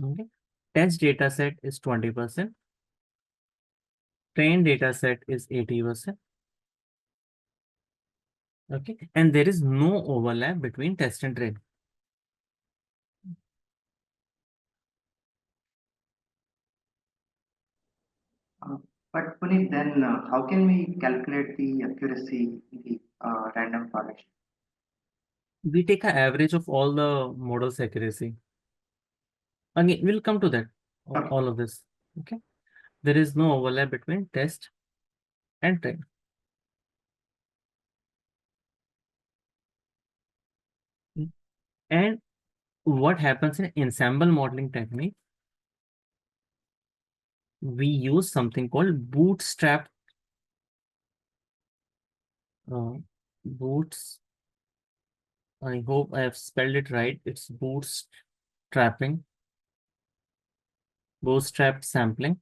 Okay. Test data set is 20%. Train data set is 80%. Okay. And there is no overlap between test and train. But Puneet, then how can we calculate the accuracy in the random forest? We take an average of all the models accuracy. Again, we'll come to that, Okay. all of this. Okay. There is no overlap between test and train. And what happens in ensemble modeling technique? We use something called bootstrap. Boots. I hope I have spelled it right. It's bootstrapping, bootstrap sampling.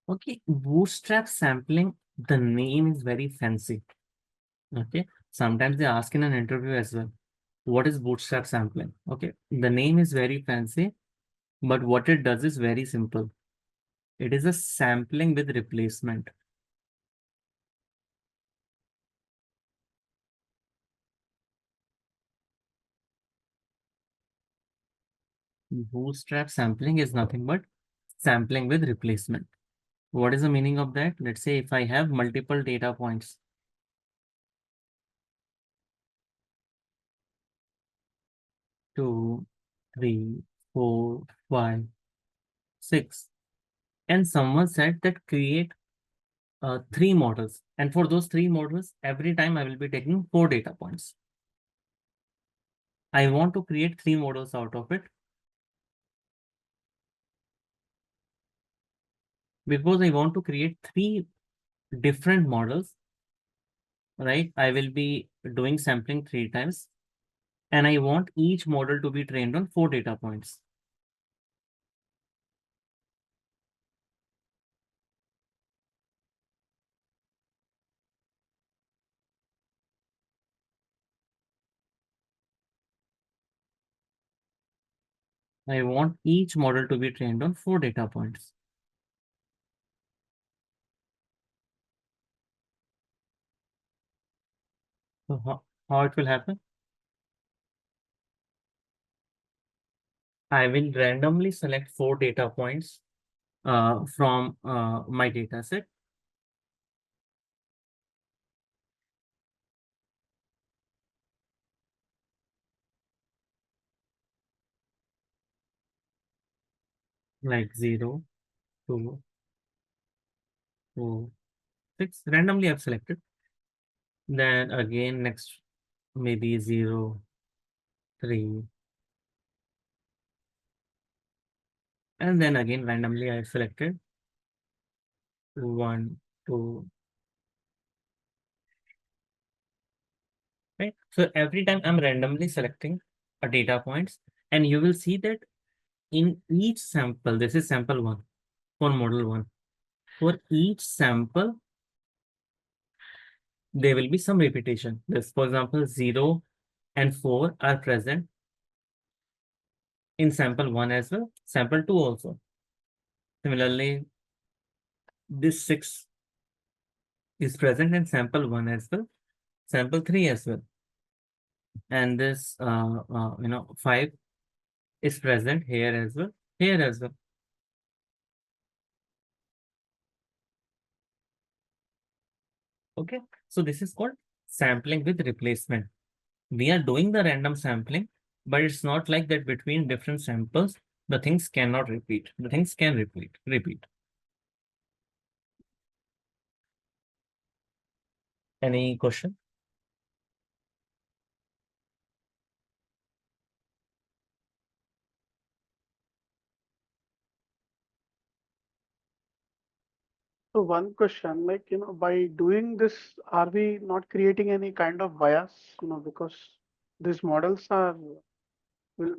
Okay, bootstrap sampling, the name is very fancy. Okay, sometimes they ask in an interview as well, what is bootstrap sampling? Okay, the name is very fancy, but what it does is very simple. It is a sampling with replacement. Bootstrap sampling is nothing but sampling with replacement. What is the meaning of that? Let's say if I have multiple data points, 2, 3, 4, 5, 6, and someone said that create 3 models, and for those 3 models, every time I will be taking 4 data points. I want to create 3 models out of it because I want to create 3 different models, right? I will be doing sampling 3 times, and I want each model to be trained on 4 data points. I want each model to be trained on 4 data points. So how it will happen? I will randomly select 4 data points from my data set. Like 0, 2, 4, 6 randomly I've selected. Then again next maybe 0, 3, and then again randomly I've selected 1, 2, right? So every time I'm randomly selecting a data points, and you will see that in each sample, this is sample 1 for model 1. For each sample, there will be some repetition. This, for example, 0 and 4 are present in sample 1 as well, sample 2 also. Similarly, this 6 is present in sample 1 as well, sample 3 as well. And this, 5 is present here as well, here as well. Okay, so this is called sampling with replacement. We are doing the random sampling, but it's not like that between different samples, the things cannot repeat. The things can repeat. Any question? So one question, like, by doing this, are we not creating any kind of bias, because these models are,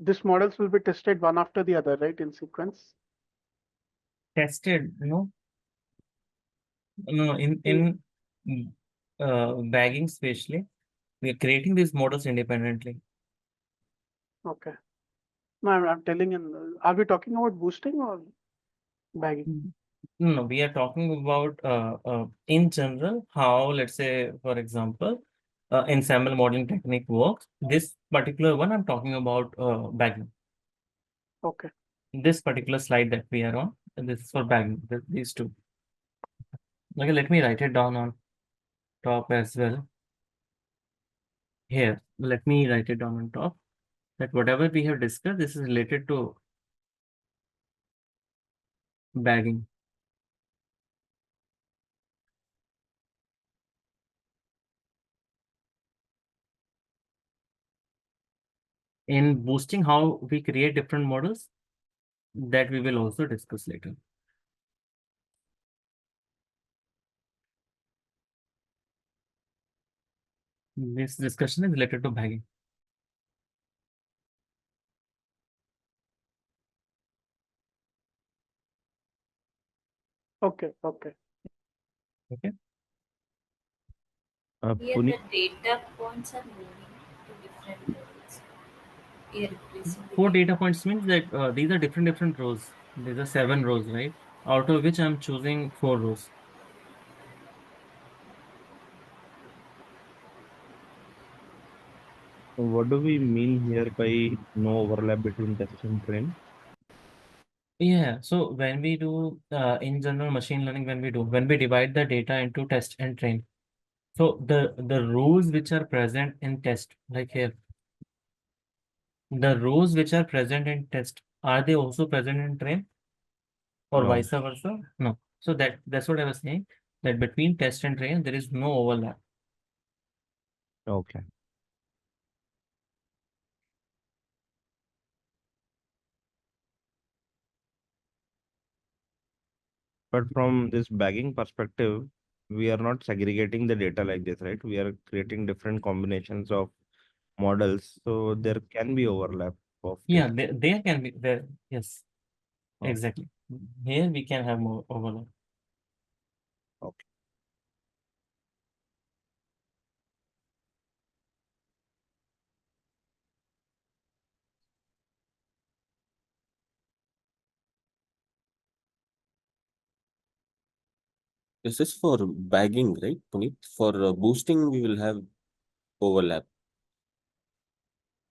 these models will be tested one after the other, right, in sequence? Tested, no, in bagging especially, we are creating these models independently. Okay. No, I'm telling you, are we talking about boosting or bagging? No, we are talking about in general how, let's say, for example, ensemble modeling technique works. This particular one I'm talking about bagging. Okay. This particular slide that we are on, this is for bagging, these two. Okay, let me write it down on top as well. Here, let me write it down on top that whatever we have discussed, this is related to bagging. In boosting, how we create different models, that we will also discuss later. This discussion is related to bagging. Okay. Okay. Okay. Here Puneet, the data points are moving to different levels. Here replacing the 4 data points means that these are different rows. These are 7 rows, right? Out of which I'm choosing 4 rows. what do we mean here by no overlap between test and train? Yeah, so when we do in general machine learning, when we divide the data into test and train, so the rows which are present in test, like here, the rows which are present in test, are they also present in train or No. vice versa? No. So that's what I was saying, that between test and train there is no overlap. Okay. But from this bagging perspective, we are not segregating the data like this, right? We are creating different combinations of models, so there can be overlap of Yeah, data. there can be there. Yes, Okay. exactly. Here we can have more overlap. Okay. This is for bagging, right, Puneet? For boosting, we will have overlap.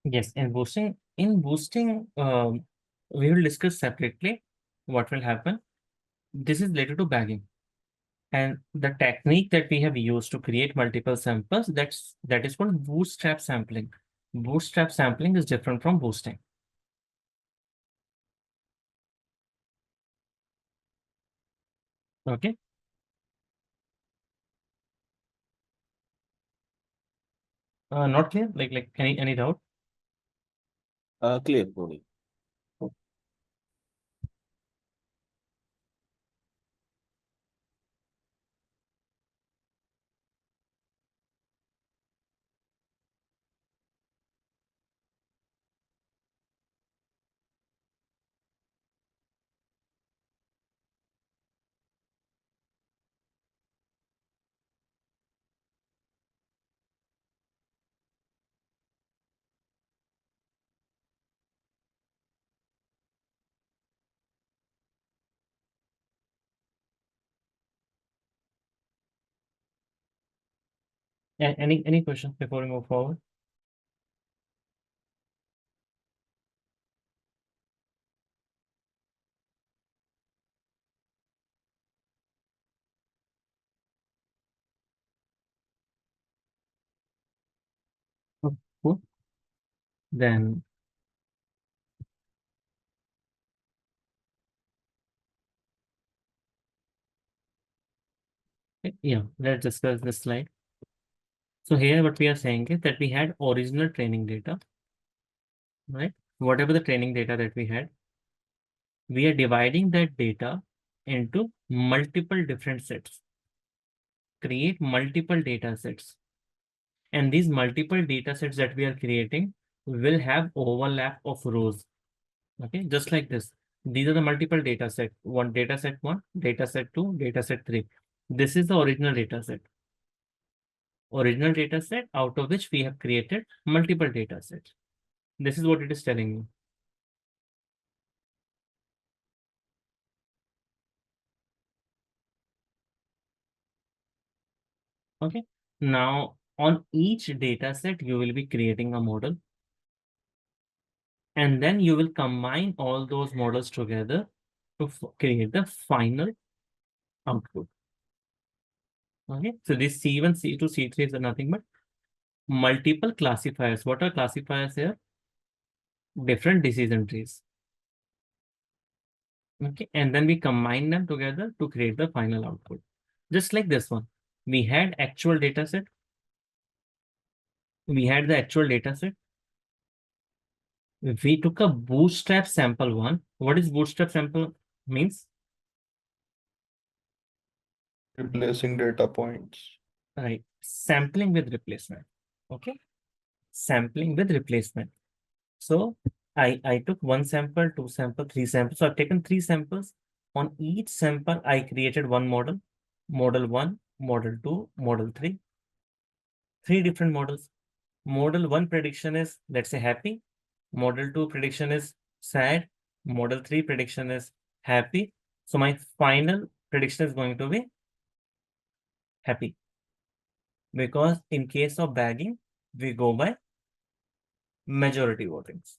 Yes, in boosting, we will discuss separately what will happen. This is related to bagging. And the technique that we have used to create multiple samples, that is called bootstrap sampling. Bootstrap sampling is different from boosting. Okay. Not clear? Like any doubt? Clear, Puneet. Any questions before we move forward? Oh, cool. Then yeah, let's discuss this slide. So here what we are saying is that we had original training data, right? Whatever the training data that we had, we are dividing that data into multiple different sets, create multiple data sets. And these multiple data sets that we are creating will have overlap of rows. Okay, just like this. These are the multiple data set. One data set one, data set two, data set three. This is the original data set. Original data set out of which we have created multiple data sets. This is what it is telling you. Okay. Now, on each data set, you will be creating a model. And then you will combine all those models together to create the final output. Okay. So this C1, C2, C3 is nothing but multiple classifiers. What are classifiers here? Different decision trees. Okay. And then we combine them together to create the final output. Just like this one. We had actual data set. We had the actual data set. We took a bootstrap sample one. What is bootstrap sample means? Replacing data points. Right. Sampling with replacement. Okay. Sampling with replacement. So I took one sample, two sample, three samples. So I've taken three samples. On each sample, I created one model. Model one, model two, model three. Three different models. Model one prediction is, let's say, happy. Model two prediction is sad. Model three prediction is happy. So my final prediction is going to be happy. Because in case of bagging, we go by majority votings.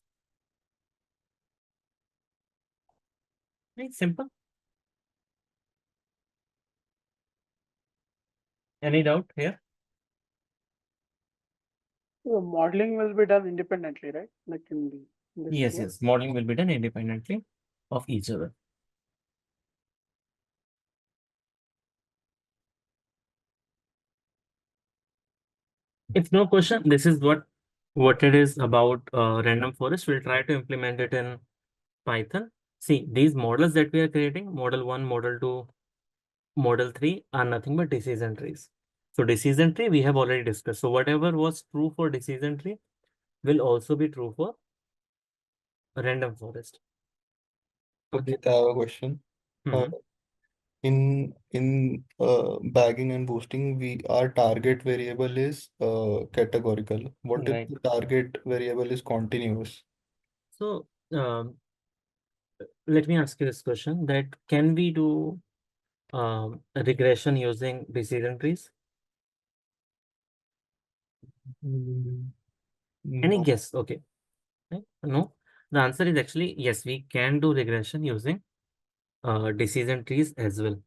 Right? Simple. Any doubt here? So modeling will be done independently, right? Like in this Yes, here. yes. Modeling will be done independently of each other. If no question, this is what it is about random forest. We'll try to implement it in Python. See, these models that we are creating, model one, model two, model three are nothing but decision trees. So decision tree we have already discussed. So whatever was true for decision tree will also be true for random forest. Okay, I have a question. Uh, Mhm. in bagging and boosting, our target variable is categorical. What if Right. the target variable is continuous? So let me ask you this question: that can we do regression using decision trees? Any No. guess? Okay. Right? No. The answer is actually yes, we can do regression using decision trees as well.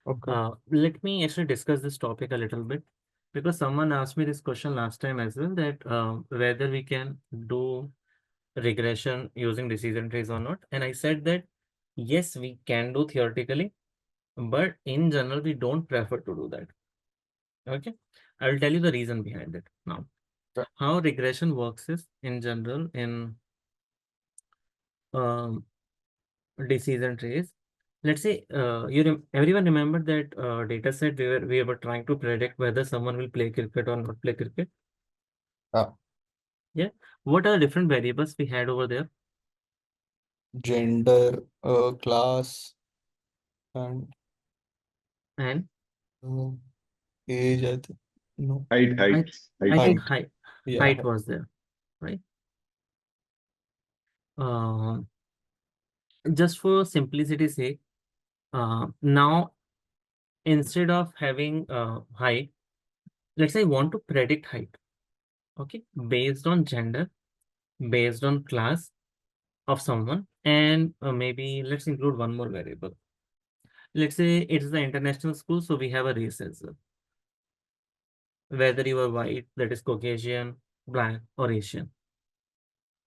Okay. Let me actually discuss this topic a little bit because someone asked me this question last time as well, that whether we can do regression using decision trees or not. And I said that yes, we can do theoretically, but in general, we don't prefer to do that. Okay. I will tell you the reason behind it now. How regression works is, in general, in um, decision trees. Let's say everyone remember that data set we were trying to predict whether someone will play cricket or not play cricket. Yeah. Yeah. What are the different variables we had over there? Gender, class, and And age, I think. No. Height, I height, height. I think Height. height Yeah. was there, right? Um, just for simplicity's sake, now instead of having height, let's say I want to predict height, okay, based on gender, based on class of someone, and maybe let's include one more variable. Let's say it is the international school, so we have a race as well. Whether you are white, that is Caucasian, black, or Asian,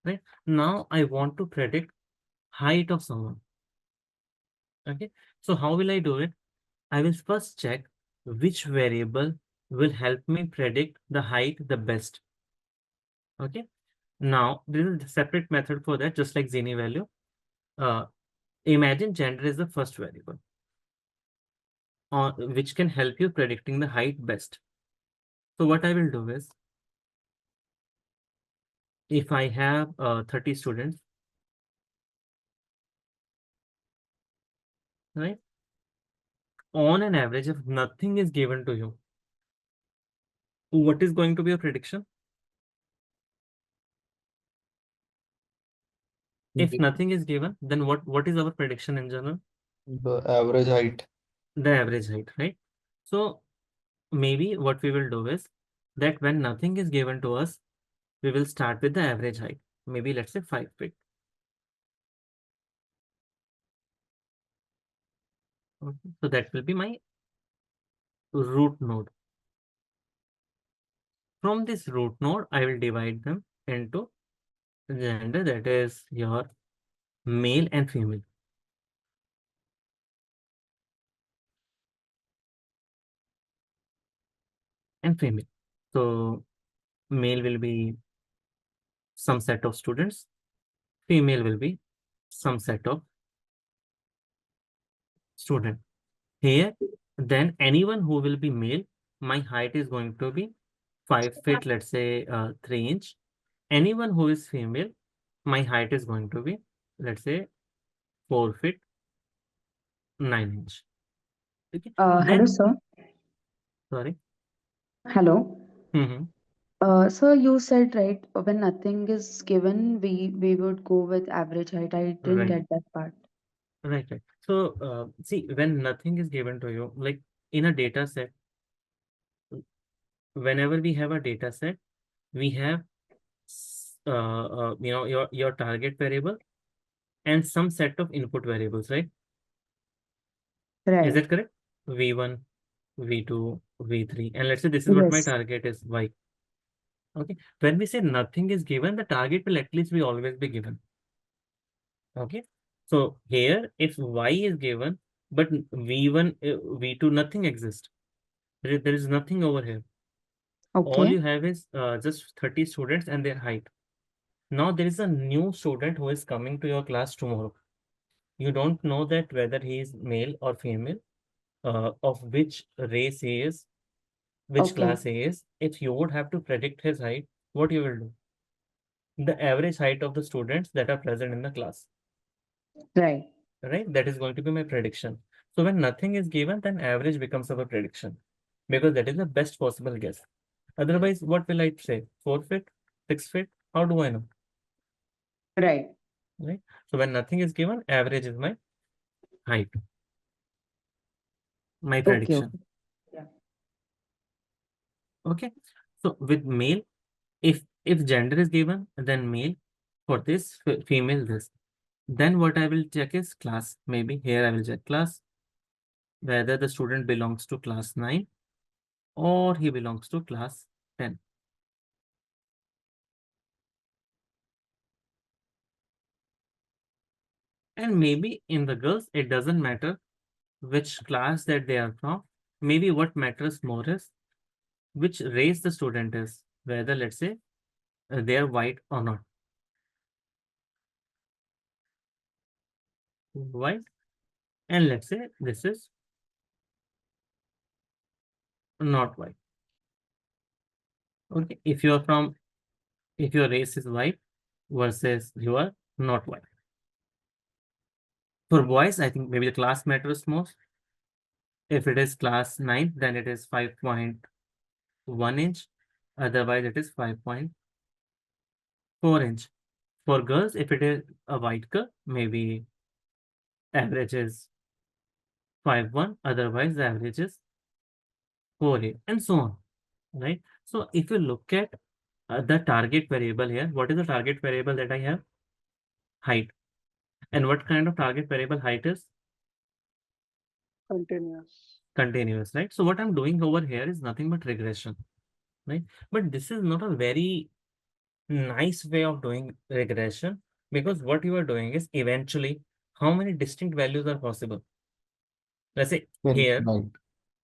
right? Now I want to predict height of someone. Okay, so how will I do it? I will first check which variable will help me predict the height the best. Okay, now there is a separate method for that, just like Gini value. Imagine gender is the first variable, which can help you predicting the height best. So what I will do is, if I have 30 students, right? On an average, if nothing is given to you, what is going to be your prediction? If nothing is given, then what is our prediction in general? The average height. The average height, right? So maybe what we will do is that when nothing is given to us, we will start with the average height. Maybe let's say 5 feet. Okay. So that will be my root node. From this root node, I will divide them into gender, that is your male and female. And female. So male will be some set of students, female will be some set of student. Here, then anyone who will be male, my height is going to be 5 feet, let's say 3 inch. Anyone who is female, my height is going to be, let's say 4 feet 9 inch. Okay. Hello, sir. Sorry. Hello. Mm-hmm. Sir, you said right, when nothing is given, we would go with average height. I didn't Right. get that part. Right. So see, when nothing is given to you, like in a data set, whenever we have a data set, we have your target variable and some set of input variables, right? Is Right. that correct? V1, V2, V3, and let's say this is what my Yes. target is, Y. Okay. When we say nothing is given, the target will at least be always be given. Okay. So here, if Y is given, but V1, V2, nothing exists. There is nothing over here. All Okay. you have is just 30 students and their height. Now there is a new student who is coming to your class tomorrow. You don't know that whether he is male or female, of which race he is, which Okay. class he is. If you would have to predict his height, what you will do? The average height of the students that are present in the class, Right. right? That is going to be my prediction. So when nothing is given, then average becomes our prediction, because that is the best possible guess. Otherwise, what will I say? 4 feet, 6 feet? How do I know? Right. Right? So when nothing is given, average is my height, my Okay. prediction. Okay. Yeah. Okay. So with male, if gender is given, then male. For this, female this. Then what I will check is class. Maybe here I will check class, whether the student belongs to class 9 or he belongs to class 10. And maybe in the girls, it doesn't matter which class that they are from. Maybe what matters more is which race the student is. whether, let's say, they are white or not. White, and let's say this is not white. Okay, if your race is white versus you are not white. For boys, I think maybe the class matters most. If it is class 9, then it is 5.1 inch. Otherwise, it is 5.4 inch. For girls, if it is a white girl, maybe average is 5.1. Otherwise, the average is 4.8, and so on. Right? So if you look at the target variable here, what is the target variable that I have? Height. And what kind of target variable height is? Continuous. Continuous, right? So what I'm doing over here is nothing but regression, right? But this is not a very nice way of doing regression, because what you are doing is eventually how many distinct values are possible. Let's say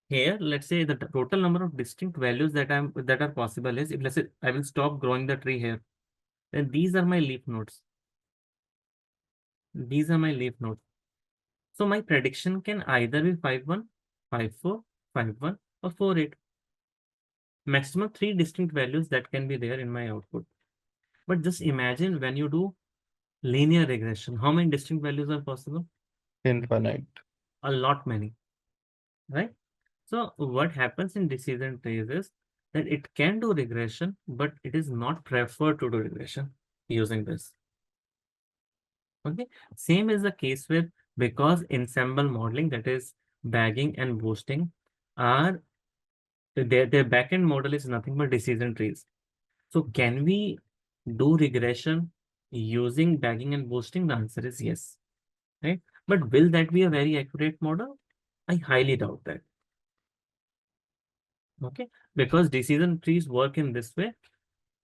here, let's say the total number of distinct values that are possible is, if let's say I will stop growing the tree here, then these are my leaf nodes. These are my leaf nodes. So my prediction can either be 5.1, 5.4, 5.1, or 4.8. Maximum 3 distinct values that can be there in my output. But just imagine when you do linear regression, how many distinct values are possible? Infinite. A lot many, right? So what happens in decision trees is that it can do regression, but it is not preferred to do regression using this. Okay, same is the case with, because ensemble modeling, that is bagging and boosting, are their backend model is nothing but decision trees. So can we do regression using bagging and boosting? The answer is yes, right? But will that be a very accurate model? I highly doubt that. Okay, because decision trees work in this way.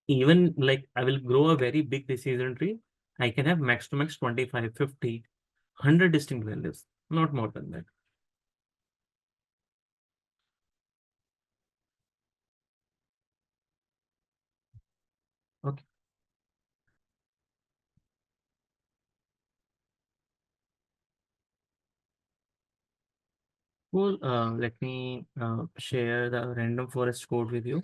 Even like I will grow a very big decision tree, I can have max to max 25, 50, 100 distinct values, not more than that. Okay. Cool. Let me share the random forest code with you.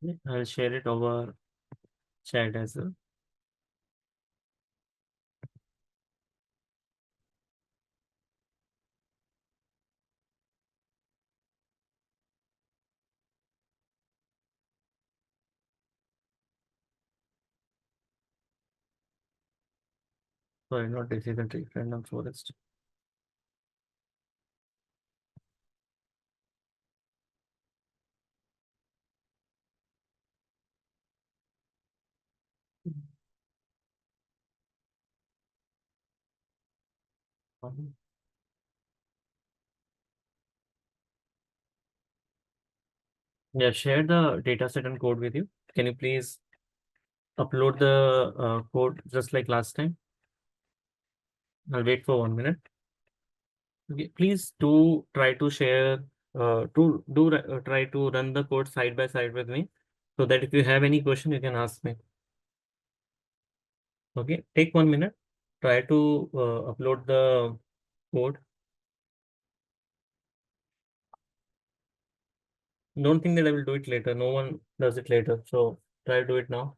Okay, I'll share it over chat as well. Sorry, not decision tree, random forest. Yeah, share the dataset and code with you. Can you please upload the code just like last time? I'll wait for 1 minute. Okay, please do try to share, try to run the code side by side with me, so that if you have any question, you can ask me. Okay, take 1 minute. Try to upload the code. Don't think that I will do it later. No one does it later. So try to do it now.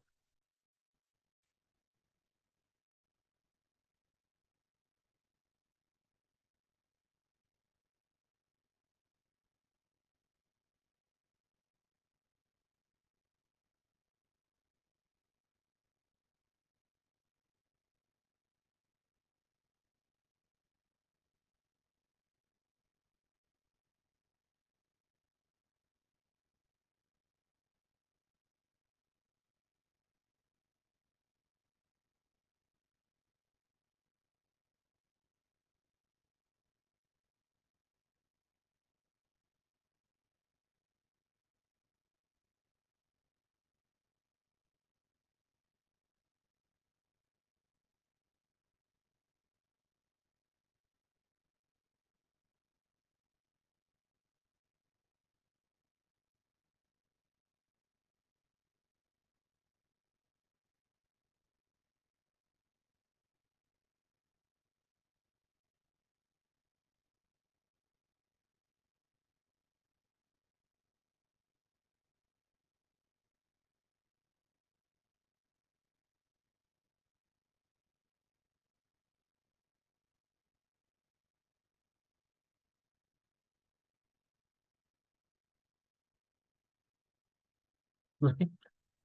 Okay.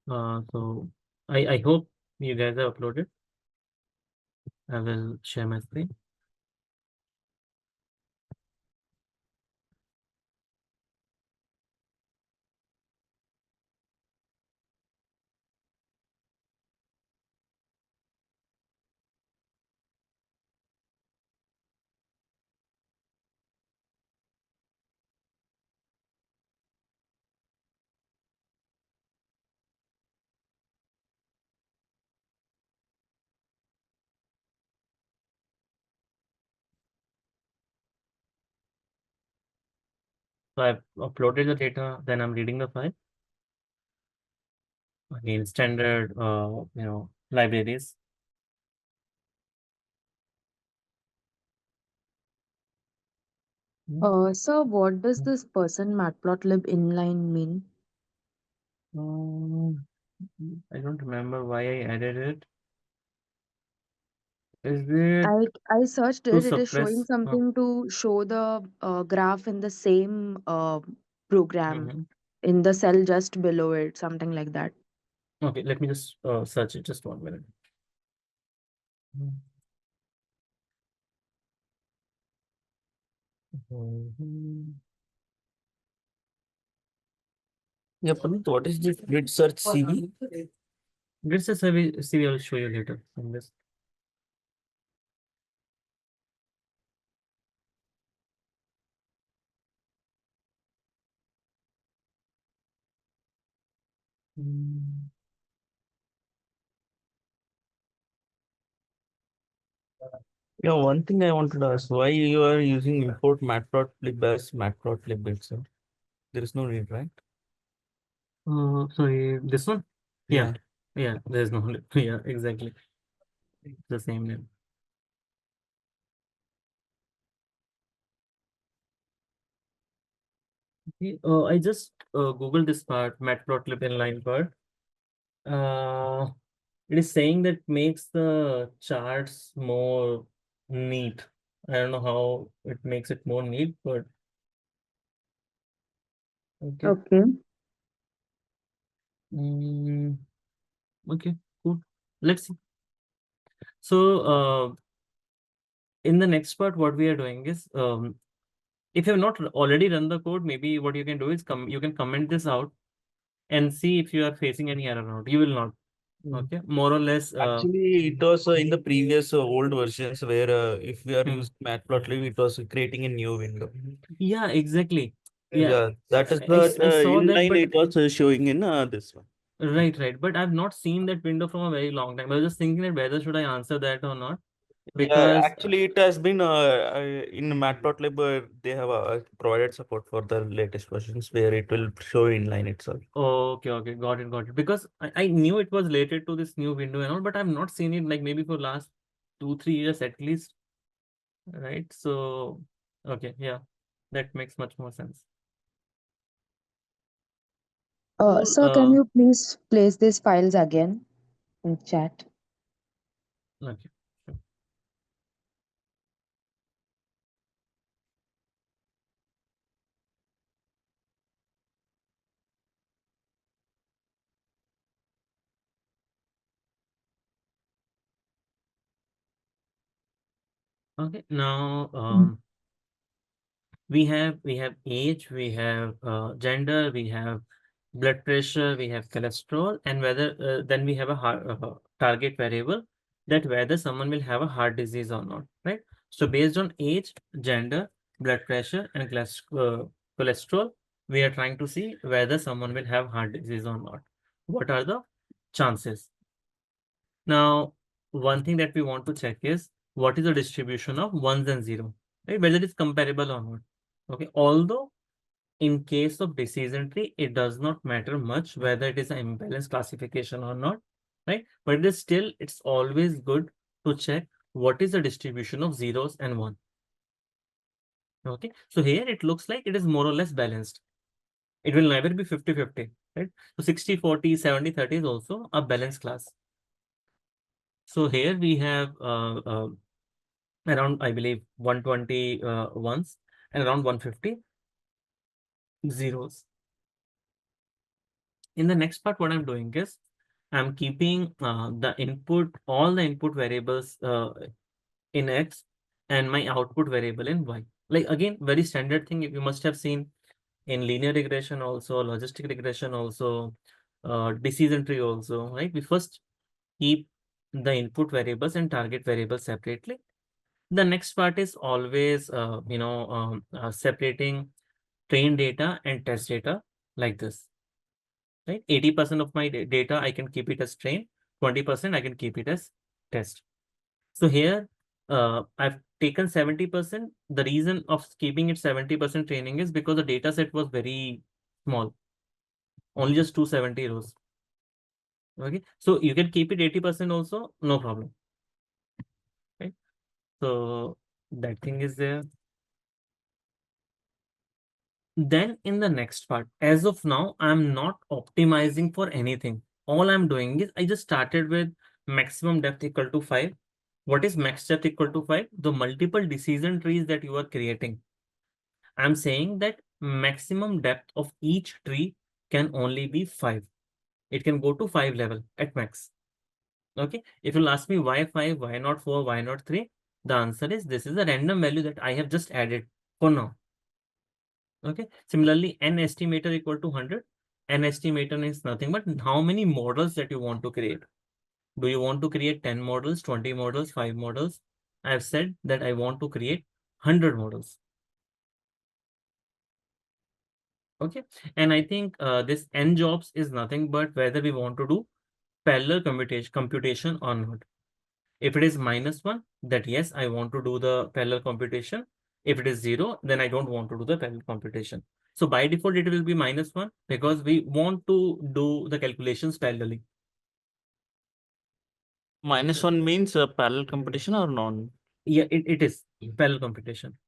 So I hope you guys have uploaded. I will share my screen. So I've uploaded the data, then I'm reading the file. Again, standard, libraries. So what does this person matplotlib inline mean? I don't remember why I added it. Is it I searched to it. It is showing suppress? something to show the graph in the same program Mhm. in the cell just below it, something like that. Okay, let me just search it. Just 1 minute. Mhm. Yeah, Puneet, what is this grid search CV? Grid search CV I'll show you later on this. Mm. Yeah, one thing I wanted to ask, why you are using import matplotlib as matplotlib itself? There is no need, right? Sorry, this one? Yeah. Yeah, there's no, yeah, exactly. It's the same name. Okay, I just Googled this part, matplotlib inline part. Uh, it is saying that makes the charts more neat. I don't know how it makes it more neat, but okay. Okay. Mm, okay, cool. Let's see. So, in the next part, what we are doing is, if you have not already run the code, maybe what you can do is you can comment this out and see if you are facing any error or not. You will not. Okay, more or less. Actually, it was in the previous old versions where if we are using Matplotlib, it was creating a new window. Yeah, exactly. Yeah, Yeah, that is I saw that, inline but it was showing in this one. right. But I've not seen that window from a very long time. I was just thinking that whether should I answer that or not, Yeah, because actually, it has been in Matplotlib, they have provided support for the latest versions where it will show inline itself. okay, got it. Because I knew it was related to this new window and all, but I've not seen it like maybe for last 2-3 years at least, right? So, okay, yeah, that makes much more sense. Cool. So can you please place these files again in chat? Okay. Sure. Okay, now we have age, we have gender, we have blood pressure, we have cholesterol, and whether then we have a target variable that whether someone will have a heart disease or not, right? So based on age, gender, blood pressure, and cholesterol, we are trying to see whether someone will have heart disease or not. What are the chances? Now, one thing that we want to check is what is the distribution of ones and zero, right? Whether it's comparable or not. Okay, although in case of decision tree, it does not matter much whether it is an imbalanced classification or not, right? But it is still, it's always good to check what is the distribution of zeros and one. Okay, so here it looks like it is more or less balanced. It will never be 50-50, right? So 60-40, 70-30 is also a balanced class. So here we have around, I believe, 120 ones and around 150 zeros. In the next part, what I'm doing is I'm keeping all the input variables in X and my output variable in Y. Like again, very standard thing you must have seen in linear regression also, logistic regression also, decision tree also, right? We first keep the input variables and target variables separately. The next part is always, separating train data and test data like this, right? 80% of my data, I can keep it as train, 20% I can keep it as test. So here, I've taken 70%. The reason of keeping it 70% training is because the data set was very small, only just 270 rows. Okay, so you can keep it 80% also, no problem. Right. So that thing is there. Then in the next part, as of now, I'm not optimizing for anything. All I'm doing is I just started with maximum depth equal to 5. What is max depth equal to 5? The multiple decision trees that you are creating. I'm saying that maximum depth of each tree can only be 5. It can go to 5 level at max. Okay. If you'll ask me why 5, why not 4, why not 3? The answer is this is a random value that I have just added for now. Okay. Similarly, n estimator equal to 100. N estimator is nothing but how many models that you want to create. Do you want to create 10 models, 20 models, 5 models? I've said that I want to create 100 models. Okay. And I think this n jobs is nothing but whether we want to do parallel computation or not. If it is -1, that yes, I want to do the parallel computation. If it is 0, then I don't want to do the parallel computation. So by default, it will be -1 because we want to do the calculations parallelly. -1 means parallel computation or non? Yeah, it is parallel computation.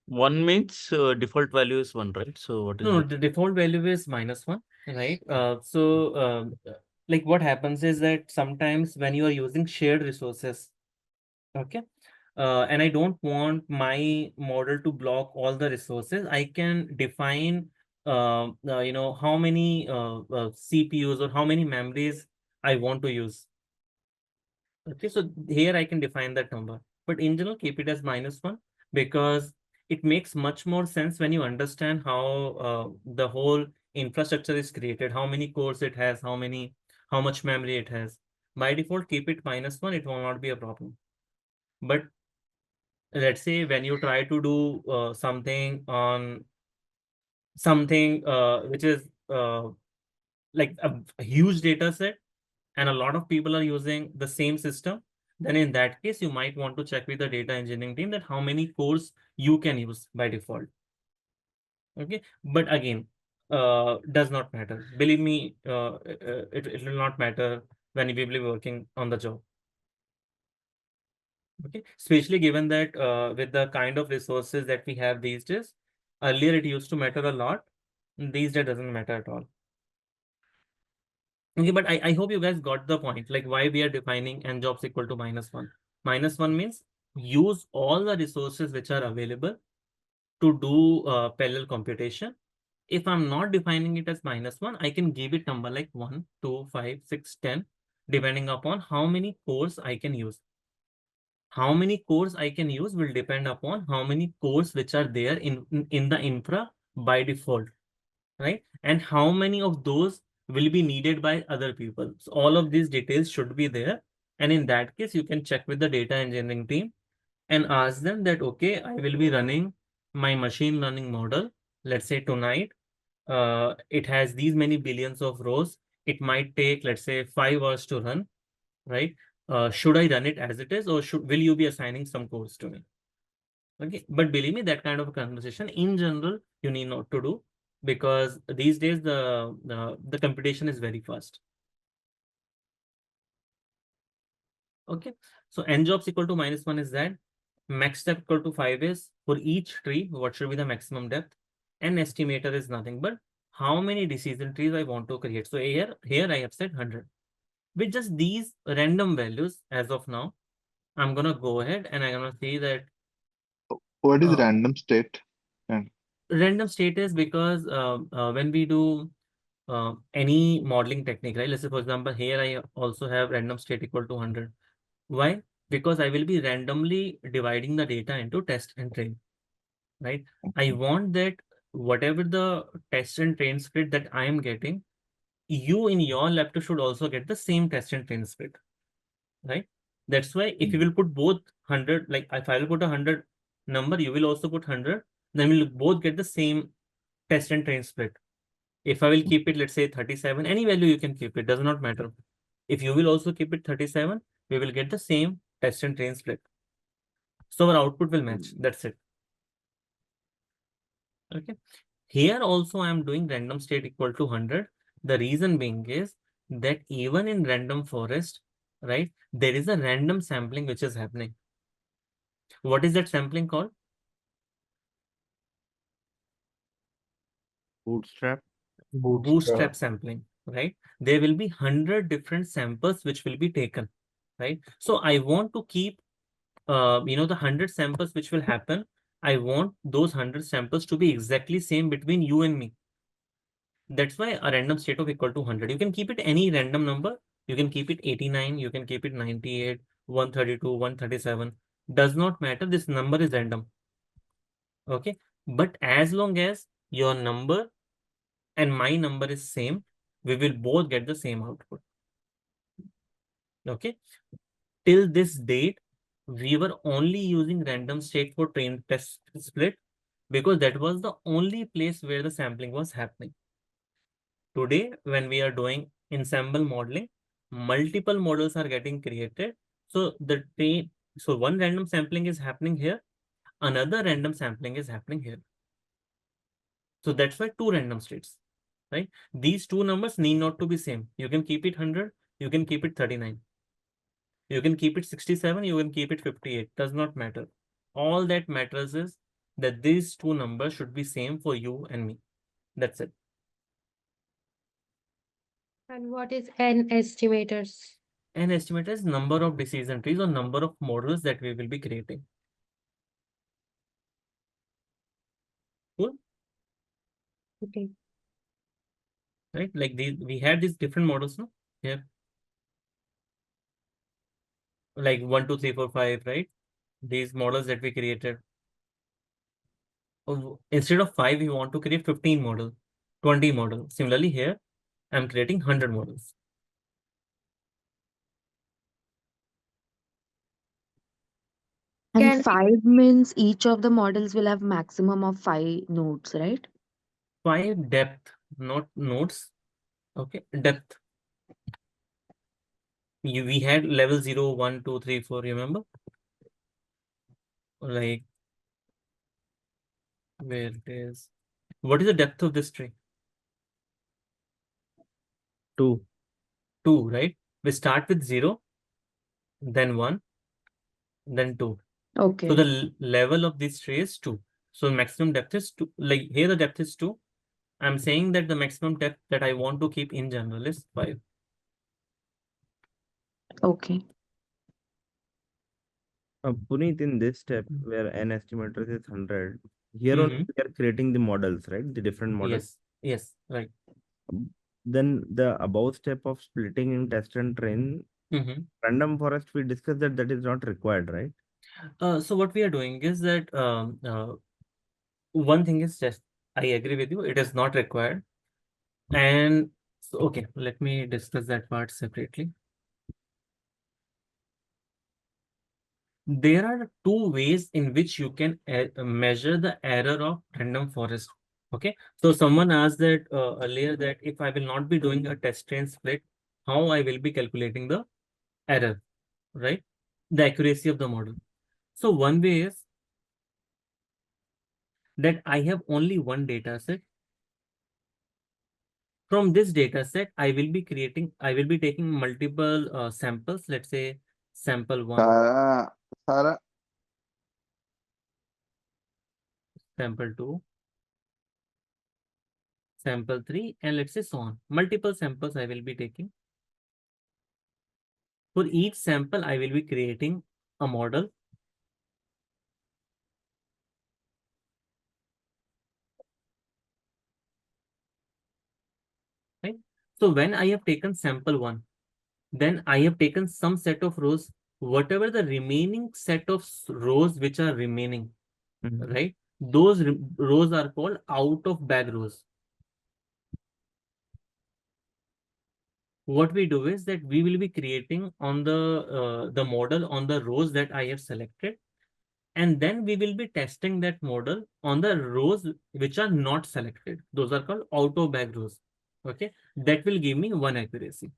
1 means default value is 1, right? So what is No, it? the default value is -1, right? Like what happens is that sometimes when you are using shared resources, okay, and I don't want my model to block all the resources, I can define, how many CPUs or how many memories I want to use. Okay, so here I can define that number, but in general, keep it as -1 because it makes much more sense when you understand how the whole infrastructure is created, how many cores it has, how much memory it has. By default, keep it -1, it will not be a problem. But let's say when you try to do something on something which is like a huge data set and a lot of people are using the same system, then in that case, you might want to check with the data engineering team that how many cores you can use by default. Okay, but again, does not matter. Believe me, it will not matter when we will be working on the job. Okay, especially given that with the kind of resources that we have these days, earlier it used to matter a lot. These days doesn't matter at all. Okay, but I hope you guys got the point, like why we are defining n jobs equal to -1. -1 means use all the resources which are available to do parallel computation. If I'm not defining it as -1, I can give it number like 1, 2, 5, 6, 10, depending upon how many cores I can use. How many cores I can use will depend upon how many cores which are there in the infra by default, right? And how many of those will be needed by other people. So all of these details should be there. And in that case, you can check with the data engineering team and ask them that, okay, I will be running my machine learning model, let's say tonight. It has these many billions of rows. It might take, let's say, 5 hours to run, right? Should I run it as it is, or will you be assigning some codes to me? Okay, but believe me, that kind of a conversation in general you need not to do because these days the computation is very fast. Okay, so n jobs equal to -1 is that max depth equal to 5 is for each tree what should be the maximum depth. N estimator is nothing but how many decision trees I want to create. So here I have said 100. With just these random values as of now, I'm gonna go ahead and I'm gonna say that What is uh, random state? And random state is because when we do any modeling technique, right? Let's say, for example, here I also have random state equal to 100. Why? Because I will be randomly dividing the data into test and train, right? I want that whatever the test and train split that I am getting, you in your laptop should also get the same test and train split, right? That's why if you will put both 100, like if I will put 100 number, you will also put 100, then we'll both get the same test and train split. If I will keep it, let's say 37, any value you can keep, it does not matter. If you will also keep it 37, we will get the same test and train split. So our output will match. That's it. Okay. Here also I am doing random state equal to 100. The reason being is that even in random forest, right, there is a random sampling which is happening. What is that sampling called? Bootstrap. Bootstrap sampling, right? There will be 100 different samples which will be taken, right? So I want to keep, the 100 samples which will happen. I want those 100 samples to be exactly same between you and me. That's why a random state of equal to 100. You can keep it any random number. You can keep it 89. You can keep it 98, 132, 137. Does not matter. This number is random. Okay. But as long as your number and my number is same, we will both get the same output. Okay. Till this date, we were only using random state for train test split because that was the only place where the sampling was happening. Today, when we are doing ensemble modeling, multiple models are getting created. So so one random sampling is happening here, another random sampling is happening here. So that's why two random states, right? These two numbers need not to be same. You can keep it 100, you can keep it 39. You can keep it 67, you can keep it 58, does not matter. All that matters is that these two numbers should be same for you and me. That's it. And what is n estimators? An estimate is number of decision trees or number of models that we will be creating. Cool. Okay. Right? Like we had these different models, no? Here. Like 1, 2, 3, 4, 5, right? These models that we created. Instead of 5, we want to create 15 model, 20 model. Similarly, here, I'm creating 100 models. And Can 5 means each of the models will have maximum of 5 nodes, right? 5 depth, not nodes. Okay, depth. We had level 0, 1, 2, 3, 4, remember? Like, where it is. What is the depth of this tree? 2. 2, right? We start with 0, then 1, then 2. So Okay. the level of this tree is 2. So maximum depth is 2. Like here the depth is 2. I'm saying that the maximum depth that I want to keep in general is 5. Okay. Puneet, in this step where n estimators is 100, here only Mhm. we are creating the models, right? The different models. Yes, yes, right. Then the above step of splitting in test and train, Mhm. random forest, we discussed that that is not required, right? So what we are doing is that one thing is just, I agree with you, it is not required. And so, okay, let me discuss that part separately. There are two ways in which you can measure the error of random forest. Okay, so someone asked that earlier that if I will not be doing a test train split, how I will be calculating the error, right? The accuracy of the model. So one way is that I have only one data set. From this data set, I will be taking multiple samples, let's say sample 1, Sarah, sample 2, sample 3, and let's say so on. Multiple samples I will be taking. For each sample, I will be creating a model. So when I have taken sample 1, then I have taken some set of rows, whatever the remaining set of rows which are remaining, right? Those rows are called out of bag rows. What we do is that we will be creating on the model on the rows that I have selected, and then we will be testing that model on the rows which are not selected. Those are called out of bag rows. Okay, that will give me 1 accuracy,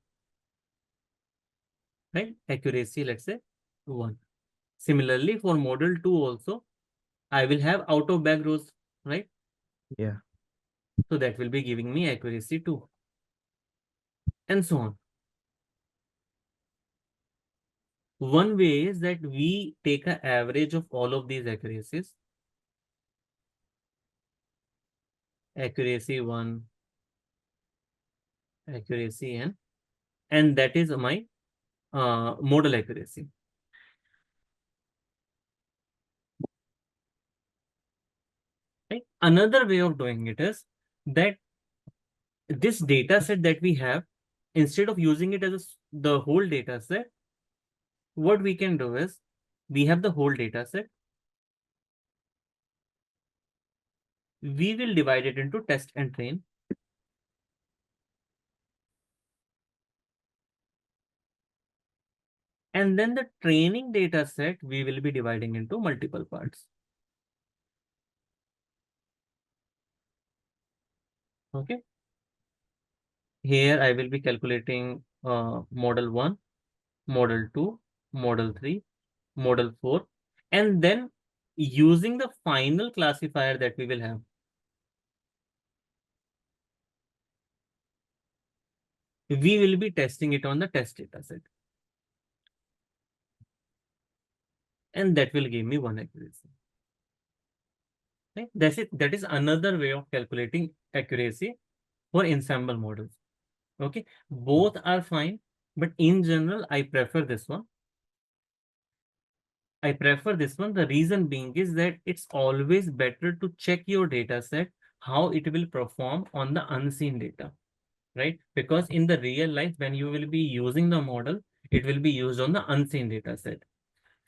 right? Accuracy, let's say 1. Similarly, for model 2 also, I will have out of bag rows, right? Yeah. So that will be giving me accuracy 2, and so on. One way is that we take an average of all of these accuracies. Accuracy 1, accuracy n, and that is my model accuracy. Right? Another way of doing it is that this data set that we have, instead of using it as the whole data set, what we can do is we have the whole data set. We will divide it into test and train. And then the training data set, we will be dividing into multiple parts. Okay. Here I will be calculating model 1, model 2, model 3, model 4, and then using the final classifier that we will have. We will be testing it on the test data set. And that will give me 1 accuracy. Right? That's it. That is another way of calculating accuracy for ensemble models. Okay, both are fine, but in general, I prefer this one. I prefer this one. The reason being is that it's always better to check your data set, how it will perform on the unseen data, right? Because in the real life, when you will be using the model, it will be used on the unseen data set.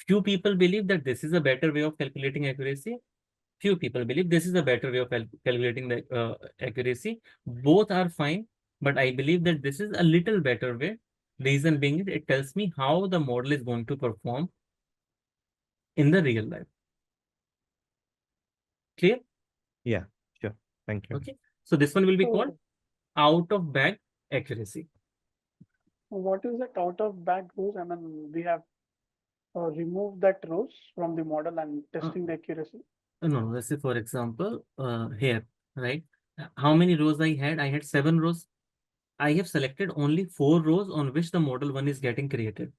Few people believe that this is a better way of calculating accuracy. Few people believe this is a better way of calculating the accuracy. Both are fine, but I believe that this is a little better way. Reason being, it tells me how the model is going to perform in the real life. Clear? Yeah, sure. Thank you. Okay. So this one will be called So out of bag accuracy. what is that out of bag rows? I mean, we have removed that rows from the model and testing the accuracy. No, let's say for example, here, right? How many rows I had? I had 7 rows. I have selected only 4 rows on which the model 1 is getting created.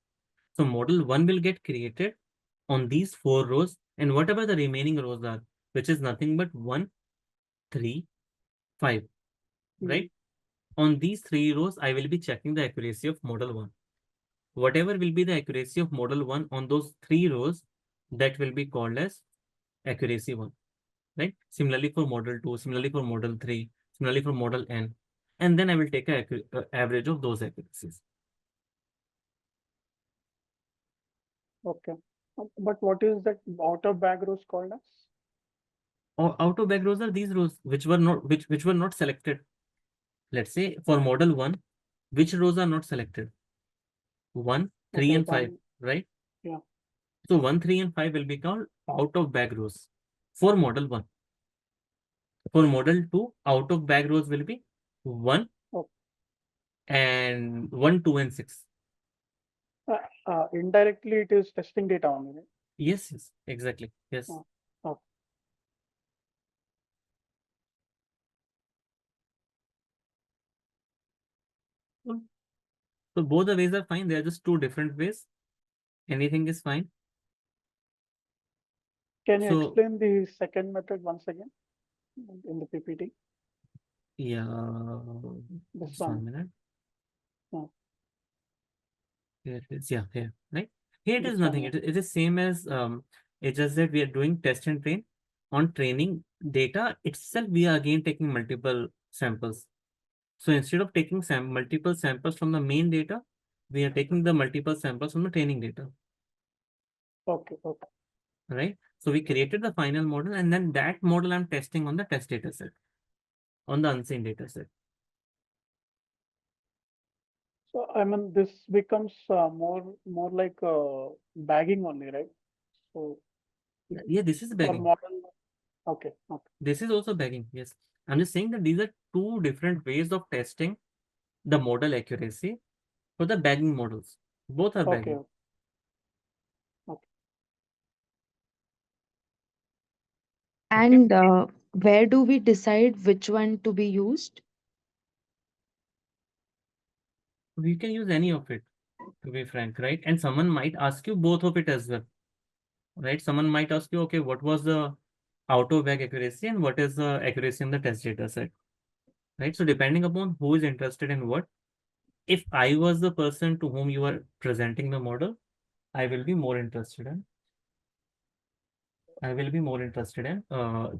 So model 1 will get created on these 4 rows, and whatever the remaining rows are, which is nothing but 1, 3, 5, right? On these 3 rows, I will be checking the accuracy of model 1. Whatever will be the accuracy of model 1 on those 3 rows, that will be called as accuracy 1, right? Similarly for model 2, similarly for model 3, similarly for model n. And then I will take an average of those accuracies. Okay. But what is that out of bag rows called as? Or out of bag rows are these rows which were not selected. Let's say for model 1, which rows are not selected? 1, 3, Okay, and 5, right? Yeah. So 1, 3, and 5 will be called out of bag rows for model 1. For model 2, out of bag rows will be 1 and 1, 2, and 6. Indirectly, it is testing data only, right? Yes, exactly. Yes. Okay. So both the ways are fine. They are just 2 different ways. Anything is fine. Can you So, explain the second method once again in the PPT? yeah, This just 1 one. minute. Yeah. Here it is. Yeah, here, right? Here it is This nothing. one, It is same as it's just that we are doing test and train. On training data itself, we are again taking multiple samples. So instead of taking multiple samples from the main data, we are taking the multiple samples from the training data, Okay, okay. right? So we created the final model, and then that model I'm testing on the test data set, on the unseen data set. So I mean, this becomes more like bagging only, right? So Yeah, this is for bagging. model, okay, okay. This is also bagging. Yes, I'm just saying that these are two different ways of testing the model accuracy for the bagging models. Both are Okay, bagging. okay. And where do we decide which one to be used? We can use any of it, to be frank, right? And someone might ask you both of it as well, right? Someone might ask you, okay, what was the out of bag accuracy and what is the accuracy in the test data set, right? So depending upon who is interested in what, if I was the person to whom you are presenting the model, I will be more interested in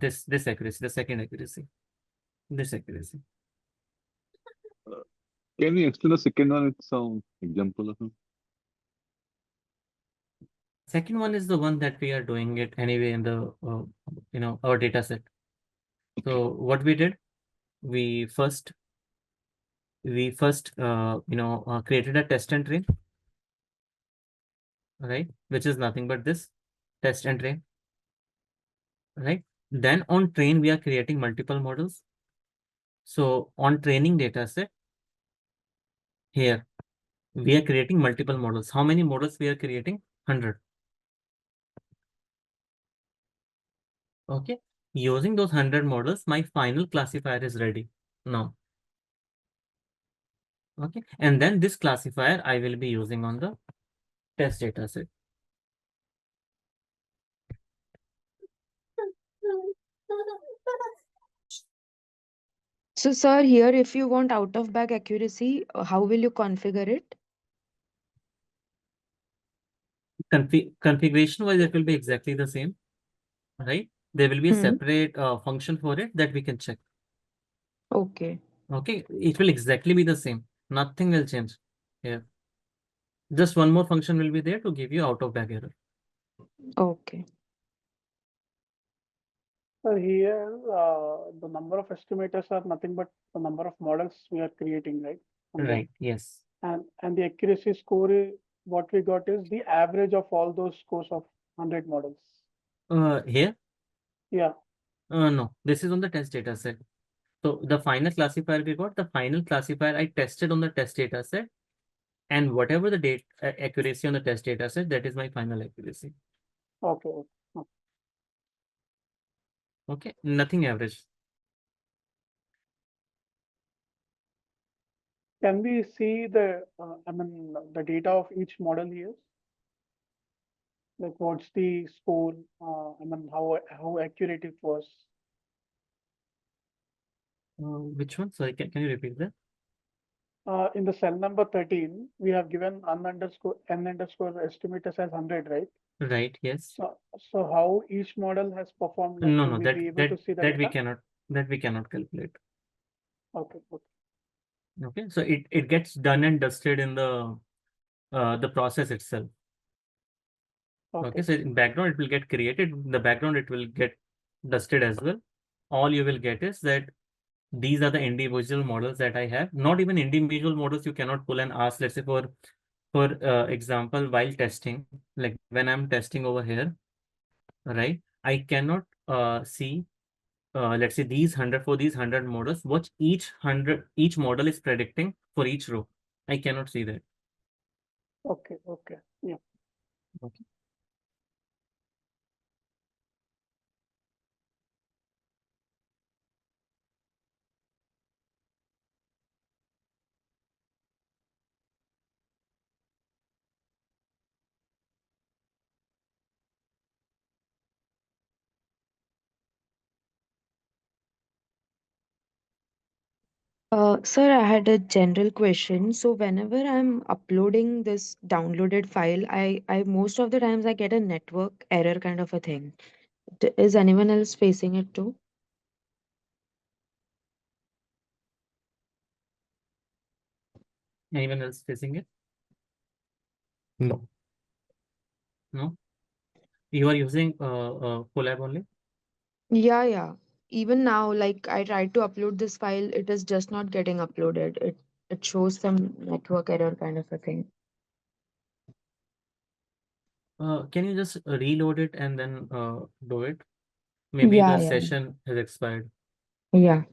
this accuracy, the second accuracy, this accuracy. Can you explain the second one with some example or something? Second one is the one that we are doing it anyway in the our data set. So what we did, we first created a test and train, right, which is nothing but this test and train, right? Then on train we are creating multiple models. So on training data set, here we are creating multiple models. How many models we are creating? 100. Okay, using those 100 models, my final classifier is ready now. Okay, and then this classifier I will be using on the test data set. So, sir, here, if you want out of bag accuracy, how will you configure it? Configuration wise, it will be exactly the same, right? There will be a Hmm. separate function for it that we can check. Okay. Okay, it will exactly be the same. Nothing will change here. Just one more function will be there to give you out of bag error. Okay. So here, the number of estimators are nothing but the number of models we are creating, right? Right. Yes. And the accuracy score, what we got is the average of all those scores of 100 models. Here. Yeah. No, this is on the test data set. So the final classifier we got, the final classifier I tested on the test data set, and whatever the date accuracy on the test data set, that is my final accuracy. Okay. Okay. Okay, nothing average. Can we see the, the data of each model here? Like what's the score? How accurate it was. Which one? Sorry, can you repeat that? In the cell number 13, we have given n underscore estimators as 100, right? Right, yes. So how each model has performed, like, No, will no, we be able to see the that we data? cannot calculate. Okay. Okay, so it gets done and dusted in the process itself. Okay, so in background it will get created. In the background it will get dusted as well. All you will get is that these are the individual models that I have. Not even individual models you cannot pull and ask. Let's say for example, while testing, like when I'm testing over here, right? I cannot see let's say these 100 models, what each model is predicting for each row. I cannot see that. Okay. Yeah. Okay. Sir, I had a general question. So whenever I'm uploading this downloaded file, I most of the times I get a network error kind of a thing. Is anyone else facing it too? Anyone else facing it? No. No? You are using Colab only? Yeah. Even now, like I tried to upload this file, it is just not getting uploaded. It shows some network error kind of a thing. Can you just reload it and then do it? Maybe the Yeah. session has expired. Yeah.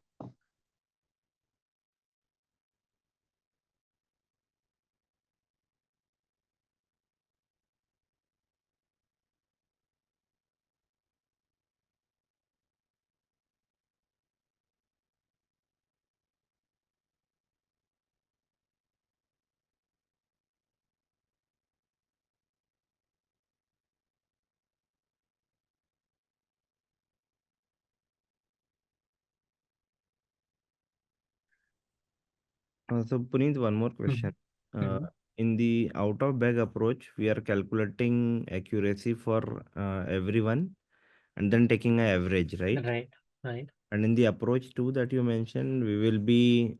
So Puneet, one more question. Uh, Mhm. in the out of bag approach, we are calculating accuracy for everyone and then taking an average, right? Right. And in the approach two that you mentioned, we will be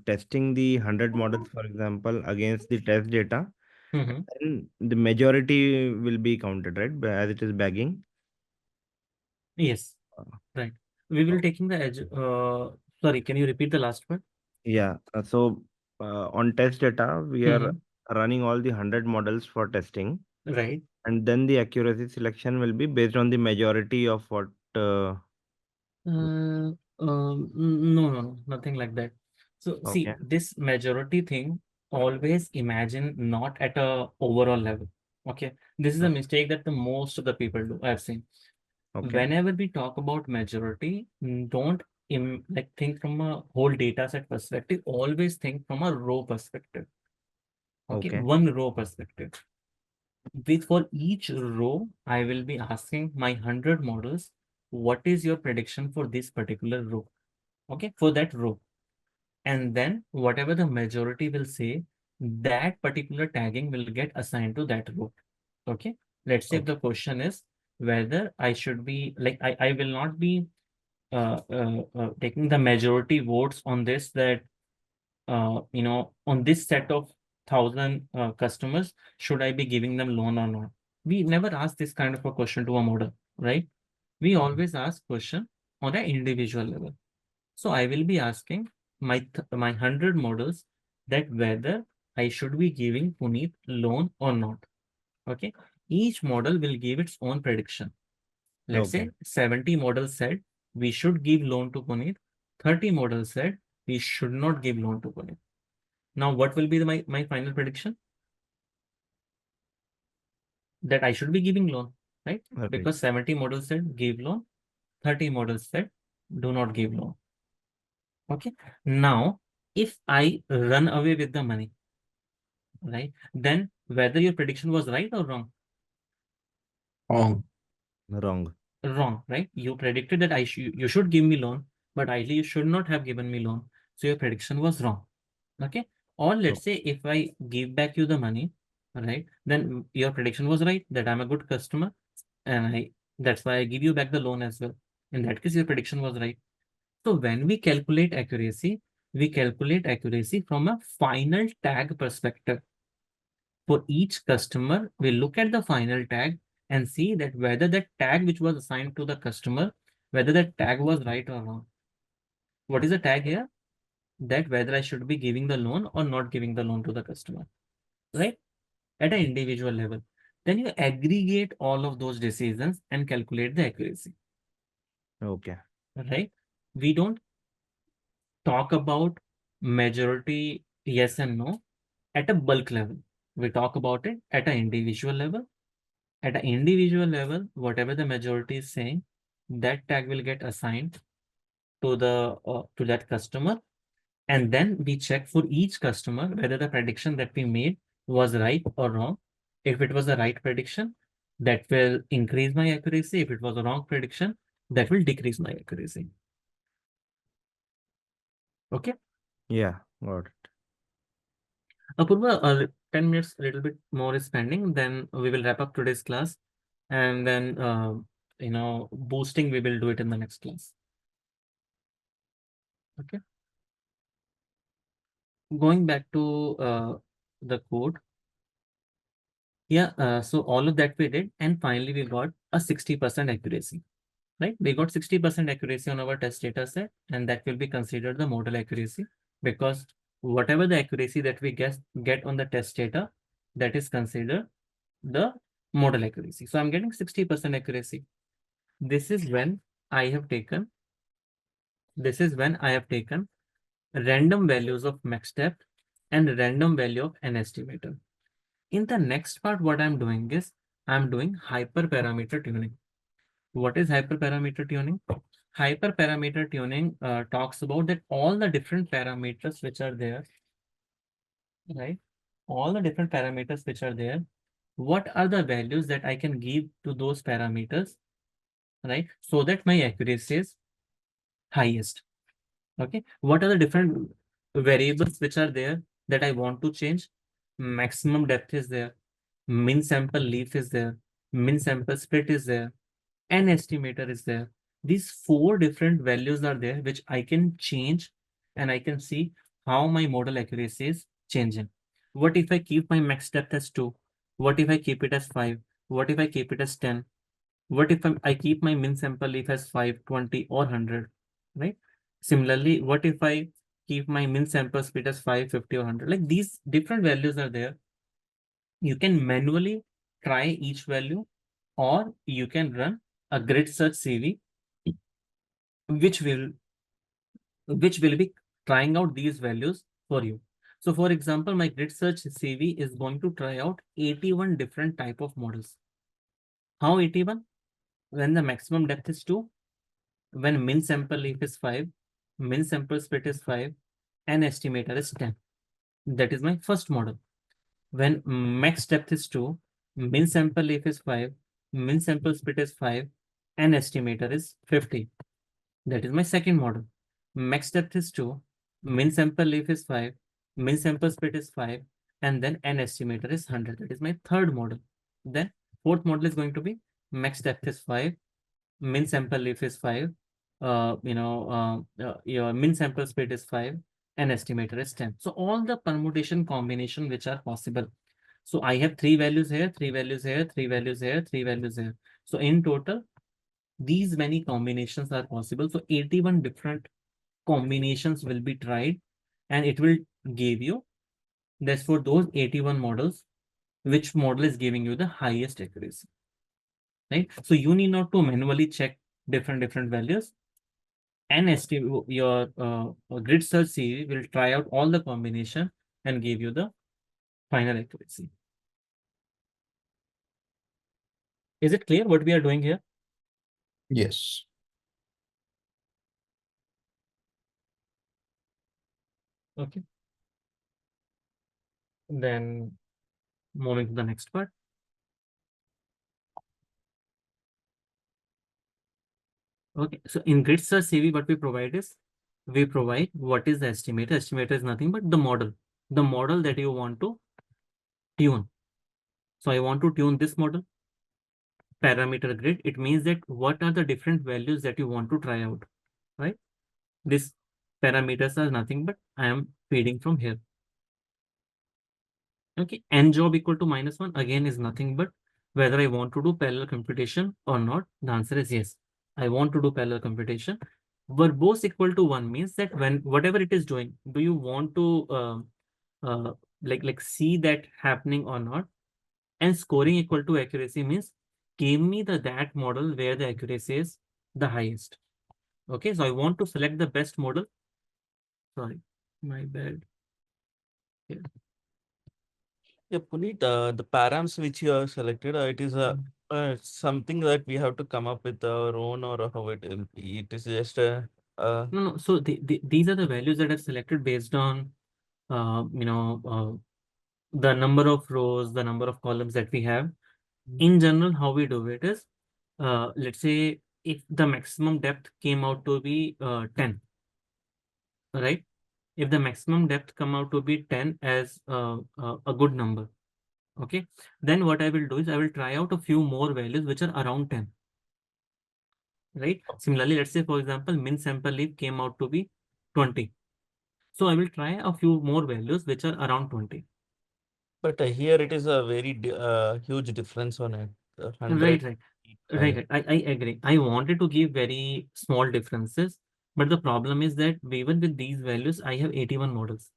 testing the 100 models, for example, against the test data. Mm-hmm. And the majority will be counted, right? As it is bagging. Yes, Uh, right. We will oh, taking the edge. Sorry, can you repeat the last part? yeah. On test data, we are Mm-hmm. running all the 100 models for testing. Right. And then the accuracy selection will be based on the majority of what. No, nothing like that. So see, Okay. this majority thing, always imagine not at a overall level. Okay, this is a o- mistake that the most of the people do. I've seen. Okay. Whenever we talk about majority, don't like think from a whole data set perspective. Always think from a row perspective. Okay, Okay. one row perspective. With for each row, I will be asking my 100 models, what is your prediction for this particular row? Okay, for that row. And then whatever the majority will say, that particular tagging will get assigned to that row. Okay. Let's say if Okay. the question is whether I should be like, I will not be taking the majority votes on this that on this set of 1,000 customers, should I be giving them loan or not? We never ask this kind of a question to a model, right? We always ask question on an individual level. So I will be asking my 100 models that whether I should be giving Puneet loan or not. Okay. Each model will give its own prediction. Let's Okay. say 70 models said we should give loan to Puneet. 30 models said we should not give loan to Puneet. Now, what will be my final prediction? That I should be giving loan, right? Right. Because 70 models said give loan, 30 models said do not give loan. Okay. Now, if I run away with the money, right, then whether your prediction was right or wrong? Wrong. Wrong. Wrong, right? You predicted that you should give me loan, but ideally you should not have given me loan. So your prediction was wrong. Okay. Or Oh, let's say if I give back you the money, right, then your prediction was right that I'm a good customer and that's why I give you back the loan as well. In that case, your prediction was right. So when we calculate accuracy from a final tag perspective. For each customer, we look at the final tag and see that whether the tag which was assigned to the customer, whether that tag was right or wrong. What is the tag here? That whether I should be giving the loan or not giving the loan to the customer, right? At an individual level. Then you aggregate all of those decisions and calculate the accuracy, okay. right? We don't talk about majority yes and no at a bulk level. We talk about it at an individual level. At an individual level, whatever the majority is saying, that tag will get assigned to that customer, and then we check for each customer whether the prediction that we made was right or wrong. If it was the right prediction, that will increase my accuracy. If it was a wrong prediction, that will decrease my accuracy. Okay. Yeah. Got it. Apurva, 10 minutes, a little bit more is pending. Then we will wrap up today's class, and then boosting we will do it in the next class. Okay. going back to the code. Yeah, so all of that we did, and finally we got a 60% accuracy, right? We got 60% accuracy on our test data set, and that will be considered the model accuracy, because whatever the accuracy that we get on the test data, that is considered the model accuracy. So I'm getting 60% accuracy. This is when I have taken, random values of max depth and random value of an estimator. In the next part, what I'm doing is I'm doing hyperparameter tuning. What is hyperparameter tuning? Hyperparameter tuning talks about that all the different parameters which are there, right? All the different parameters which are there, what are the values that I can give to those parameters, right? So that my accuracy is highest. Okay. What are the different variables which are there that I want to change? Maximum depth is there, min sample leaf is there, min sample split is there, an estimator is there. These 4 different values are there which I can change, and I can see how my model accuracy is changing. What if I keep my max depth as 2? What if I keep it as 5? What if I keep it as 10? What if I keep my min sample leaf as 5, 20, or 100, right? Similarly, what if I keep my min sample speed as 5, 50, or 100? Like, these different values are there. You can manually try each value, or you can run a grid search CV, which will be trying out these values for you. So for example, my grid search CV is going to try out 81 different type of models. How 81? When the maximum depth is 2, when min sample leaf is 5, min sample split is 5, and estimator is 10. That is my first model. When max depth is 2, min sample leaf is 5, min sample split is 5, and estimator is 50. That is my second model. Max depth is 2, min sample leaf is 5, min sample split is 5, and then n estimator is 100. That is my third model. Then fourth model is going to be max depth is 5, min sample leaf is 5, your min sample split is 5, and estimator is 10. So all the permutation combination which are possible. So I have 3 values here, 3 values here, 3 values here, 3 values here. So in total, these many combinations are possible. So 81 different combinations will be tried, and it will give you, that's for those 81 models, which model is giving you the highest accuracy, right? So you need not to manually check different values. And your grid search CV will try out all the combination and give you the final accuracy. Is it clear what we are doing here? Yes. Okay. Then moving to the next part. Okay, so in grid search CV, what we provide is, we provide what is the estimator. Estimator is nothing but the model that you want to tune. So I want to tune this model, parameter grid. It means that what are the different values that you want to try out, right? These parameters are nothing but I am feeding from here. Okay, n job equal to -1 again is nothing but whether I want to do parallel computation or not. The answer is yes. I want to do parallel computation. Verbose equal to 1 means that when whatever it is doing, do you want to see that happening or not? And scoring equal to accuracy means give me that model where the accuracy is the highest. Okay, so I want to select the best model. Sorry, my bad. Yeah. Yeah, Puneet, the params which you have selected, it is something that we have to come up with our own, or how it is just No. So these are the values that are selected based on the number of rows, the number of columns that we have. In general, how we do it is, let's say if the maximum depth came out to be 10, right? If the maximum depth come out to be 10 as a good number, okay, then what I will do is I will try out a few more values which are around 10, right? Similarly, let's say for example, min sample leaf came out to be 20. So I will try a few more values which are around 20. But here it is a very huge difference on it. Right, 100. right. Right, I agree. I wanted to give very small differences, but the problem is that even with these values, I have 81 models,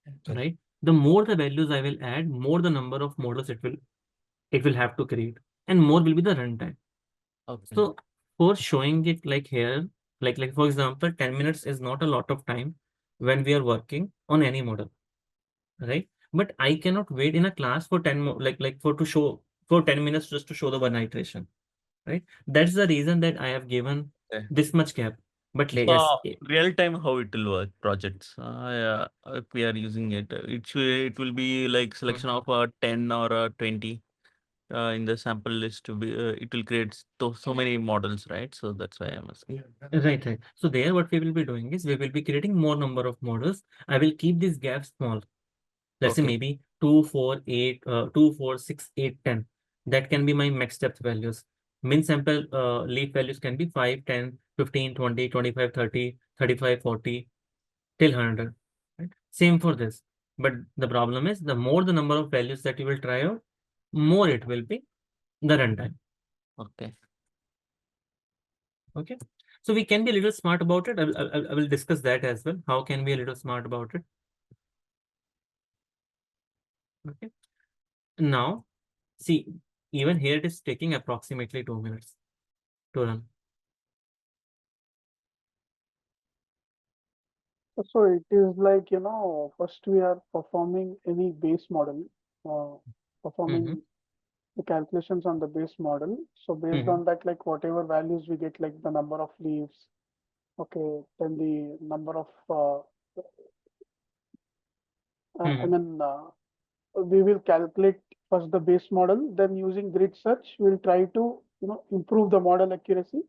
Okay. right? The more the values I will add, more the number of models it will have to create, and more will be the runtime. Okay. So for showing it like here, like for example, 10 minutes is not a lot of time when we are working on any model, right? But I cannot wait in a class for 10 more like for to show for 10 minutes just to show the one iteration, right? That's the reason that I have given Okay. this much gap. But yes, So real time, how it will work projects? Yeah, if we are using it, it will be like selection of 10 or 20 in the sample list to be. It will create so many models, right? So that's why I'm asking. right. So there, what we will be doing is we will be creating more number of models. I will keep these gaps small. Let's say Okay. maybe 2, 4, 8, 2, 4, 6, 8, 10. That can be my max depth values. Min sample leaf values can be 5, 10, 15, 20, 25, 30, 35, 40 till 100. Right? Same for this. But the problem is the more the number of values that you will try out, more it will be the runtime. Okay. Okay. So we can be a little smart about it. I will discuss that as well. How can we be a little smart about it? Okay. Now, see, even here it is taking approximately 2 minutes to run. So it is like, first we are performing any base model, performing the calculations on the base model. So based on that, like whatever values we get, like the number of leaves, okay, then the number of, I mean, we will calculate first the base model, then using grid search, we'll try to, improve the model accuracy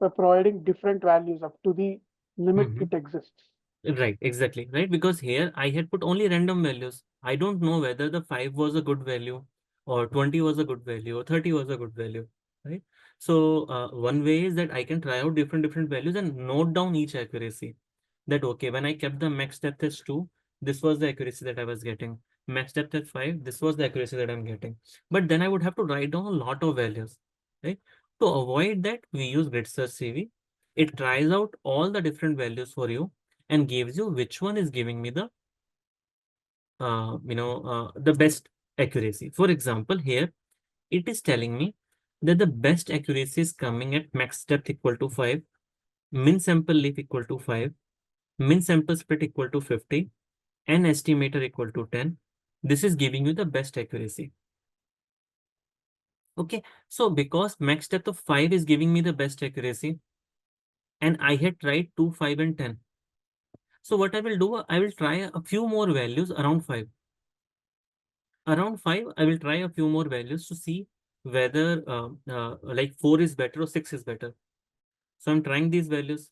by providing different values up to the limit it exists. Right, exactly. Right. Because here I had put only random values. I don't know whether the 5 was a good value or 20 was a good value or 30 was a good value. Right. So one way is that I can try out different values and note down each accuracy. That okay, when I kept the max depth as 2, this was the accuracy that I was getting. Max depth at 5, this was the accuracy that I'm getting. But then I would have to write down a lot of values. Right. To avoid that, we use grid search CV. It tries out all the different values for you and gives you which one is giving me the best accuracy. For example, here it is telling me that the best accuracy is coming at max depth equal to 5, min sample leaf equal to 5, min sample split equal to 50, and estimator equal to 10. This is giving you the best accuracy. Okay, so because max depth of 5 is giving me the best accuracy, and I had tried 2, 5, and 10. So what I will do, I will try a few more values around 5. Around 5, I will try a few more values to see whether like 4 is better or 6 is better. So I'm trying these values.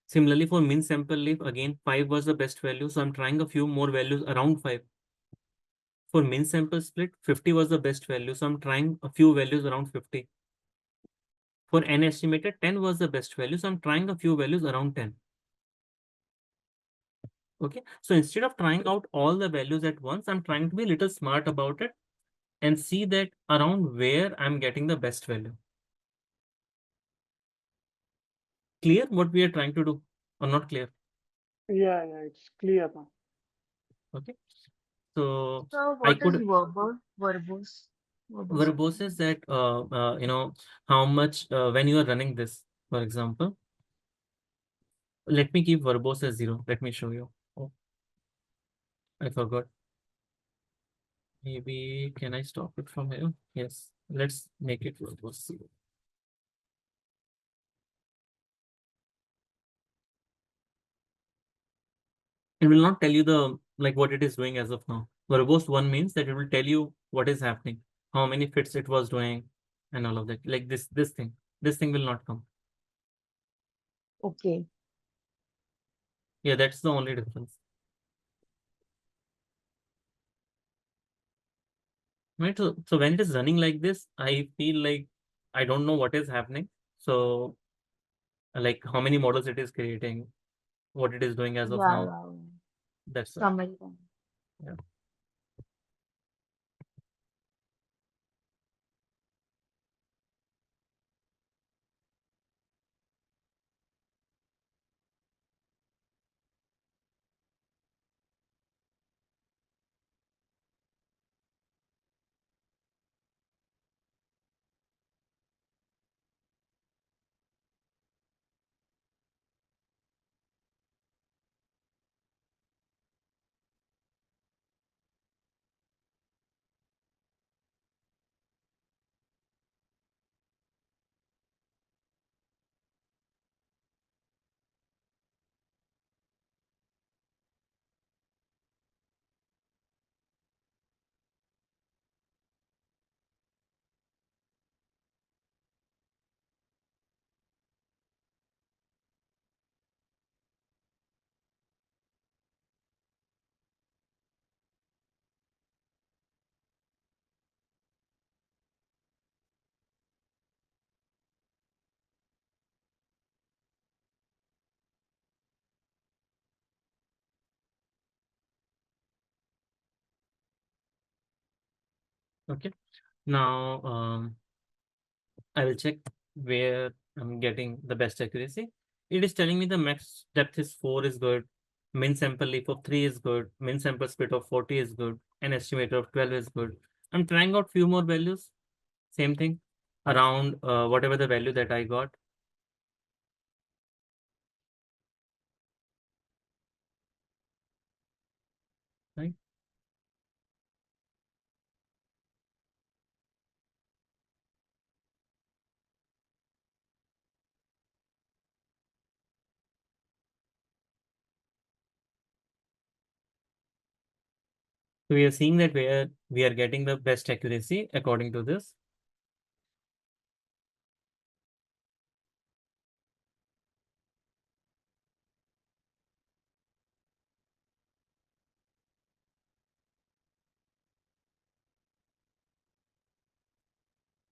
Similarly, for min sample leaf, again, 5 was the best value. So I'm trying a few more values around 5. For min sample split, 50 was the best value. So I'm trying a few values around 50. For n estimated, 10 was the best value. So I'm trying a few values around 10. Okay. So instead of trying out all the values at once, I'm trying to be a little smart about it and see that around where I'm getting the best value. Clear what we are trying to do or not clear? Yeah, it's clear now. Okay. So So I what is could verbose? verbose is that how much when you are running this, for example, let me keep verbose as 0. Let me show you. Oh, I forgot. Maybe can I stop it from here? Yes. Let's make it verbose 0. It will not tell you the like what it is doing as of now. Verbose 1 means that it will tell you what is happening, how many fits it was doing, and all of that. Like this thing. This thing will not come. Okay. Yeah, that's the only difference. Right. So when it is running like this, I feel like I don't know what is happening. So like how many models it is creating, what it is doing as of Yeah, now. yeah. That's it. Summary. Yeah. Okay. Now, I will check where I'm getting the best accuracy. It is telling me the max depth is 4 is good, min sample leaf of 3 is good, min sample split of 40 is good, an estimator of 12 is good. I'm trying out few more values. Same thing around whatever the value that I got. Right. So we are seeing that where we are getting the best accuracy according to this.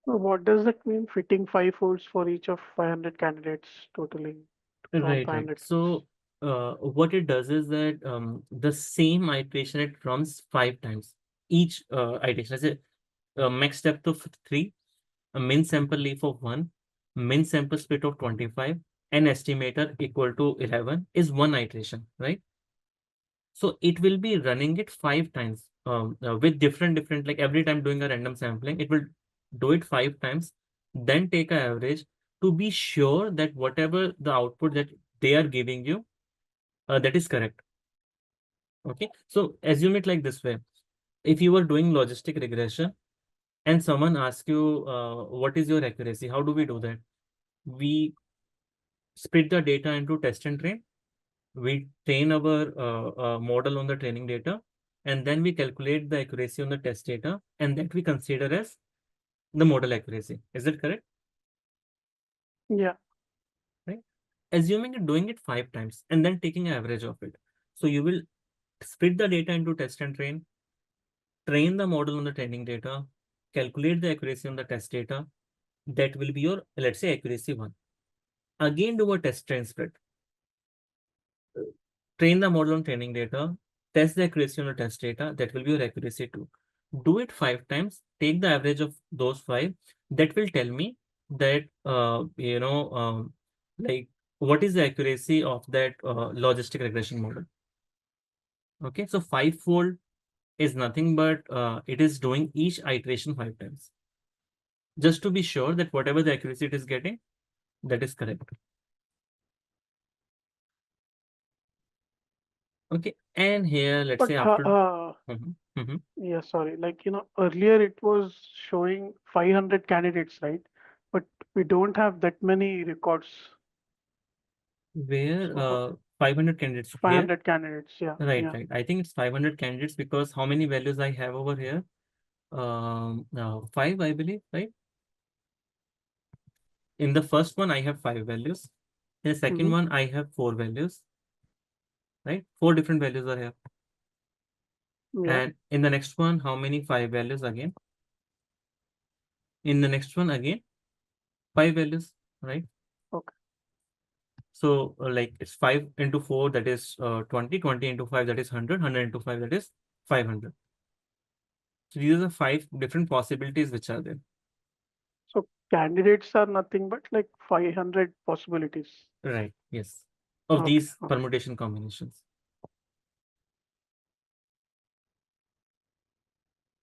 So what does that mean? Fitting 5 folds for each of 500 candidates totaling around Right, right. 500 folds. So what it does is that the same iteration it runs 5 times. Each iteration is a max depth of 3, a min sample leaf of 1, min sample split of 25, an estimator equal to 11 is one iteration, right? So it will be running it 5 times with different, like every time doing a random sampling, it will do it 5 times, then take an average to be sure that whatever the output that they are giving you, that is correct. Okay, so assume it like this way. If you were doing logistic regression and someone asks you, what is your accuracy? How do we do that? We split the data into test and train. We train our model on the training data, and then we calculate the accuracy on the test data, and that we consider as the model accuracy. Is it correct? Yeah. Right. Assuming you're doing it 5 times and then taking an average of it. So you will split the data into test and train the model on the training data, calculate the accuracy on the test data. That will be your, let's say, accuracy 1. Again, do a test train split. Train the model on training data, test the accuracy on the test data. That will be your accuracy 2. Do it 5 times, take the average of those 5. That will tell me that, like what is the accuracy of that logistic regression model. Okay, so 5-fold is nothing but it is doing each iteration 5 times. Just to be sure that whatever the accuracy it is getting, that is correct. Okay, and here, let's say after. Yeah, sorry. Like, earlier it was showing 500 candidates, right? But we don't have that many records. Where So 500 candidates here. 500 candidates, yeah. Right, Yeah. right. I think it's 500 candidates because how many values I have over here? 5, I believe, right? In the first one, I have 5 values. In the second one, I have 4 values, right? 4 different values are here. Yeah. And in the next one, how many 5 values again? In the next one, again, 5 values, right? Okay. So like it's 5 into 4, that is 20, 20 into 5, that is 100, 100 into 5, that is 500. So these are the 5 different possibilities which are there. So candidates are nothing but like 500 possibilities. Right, yes. Of Okay, these okay. permutation combinations.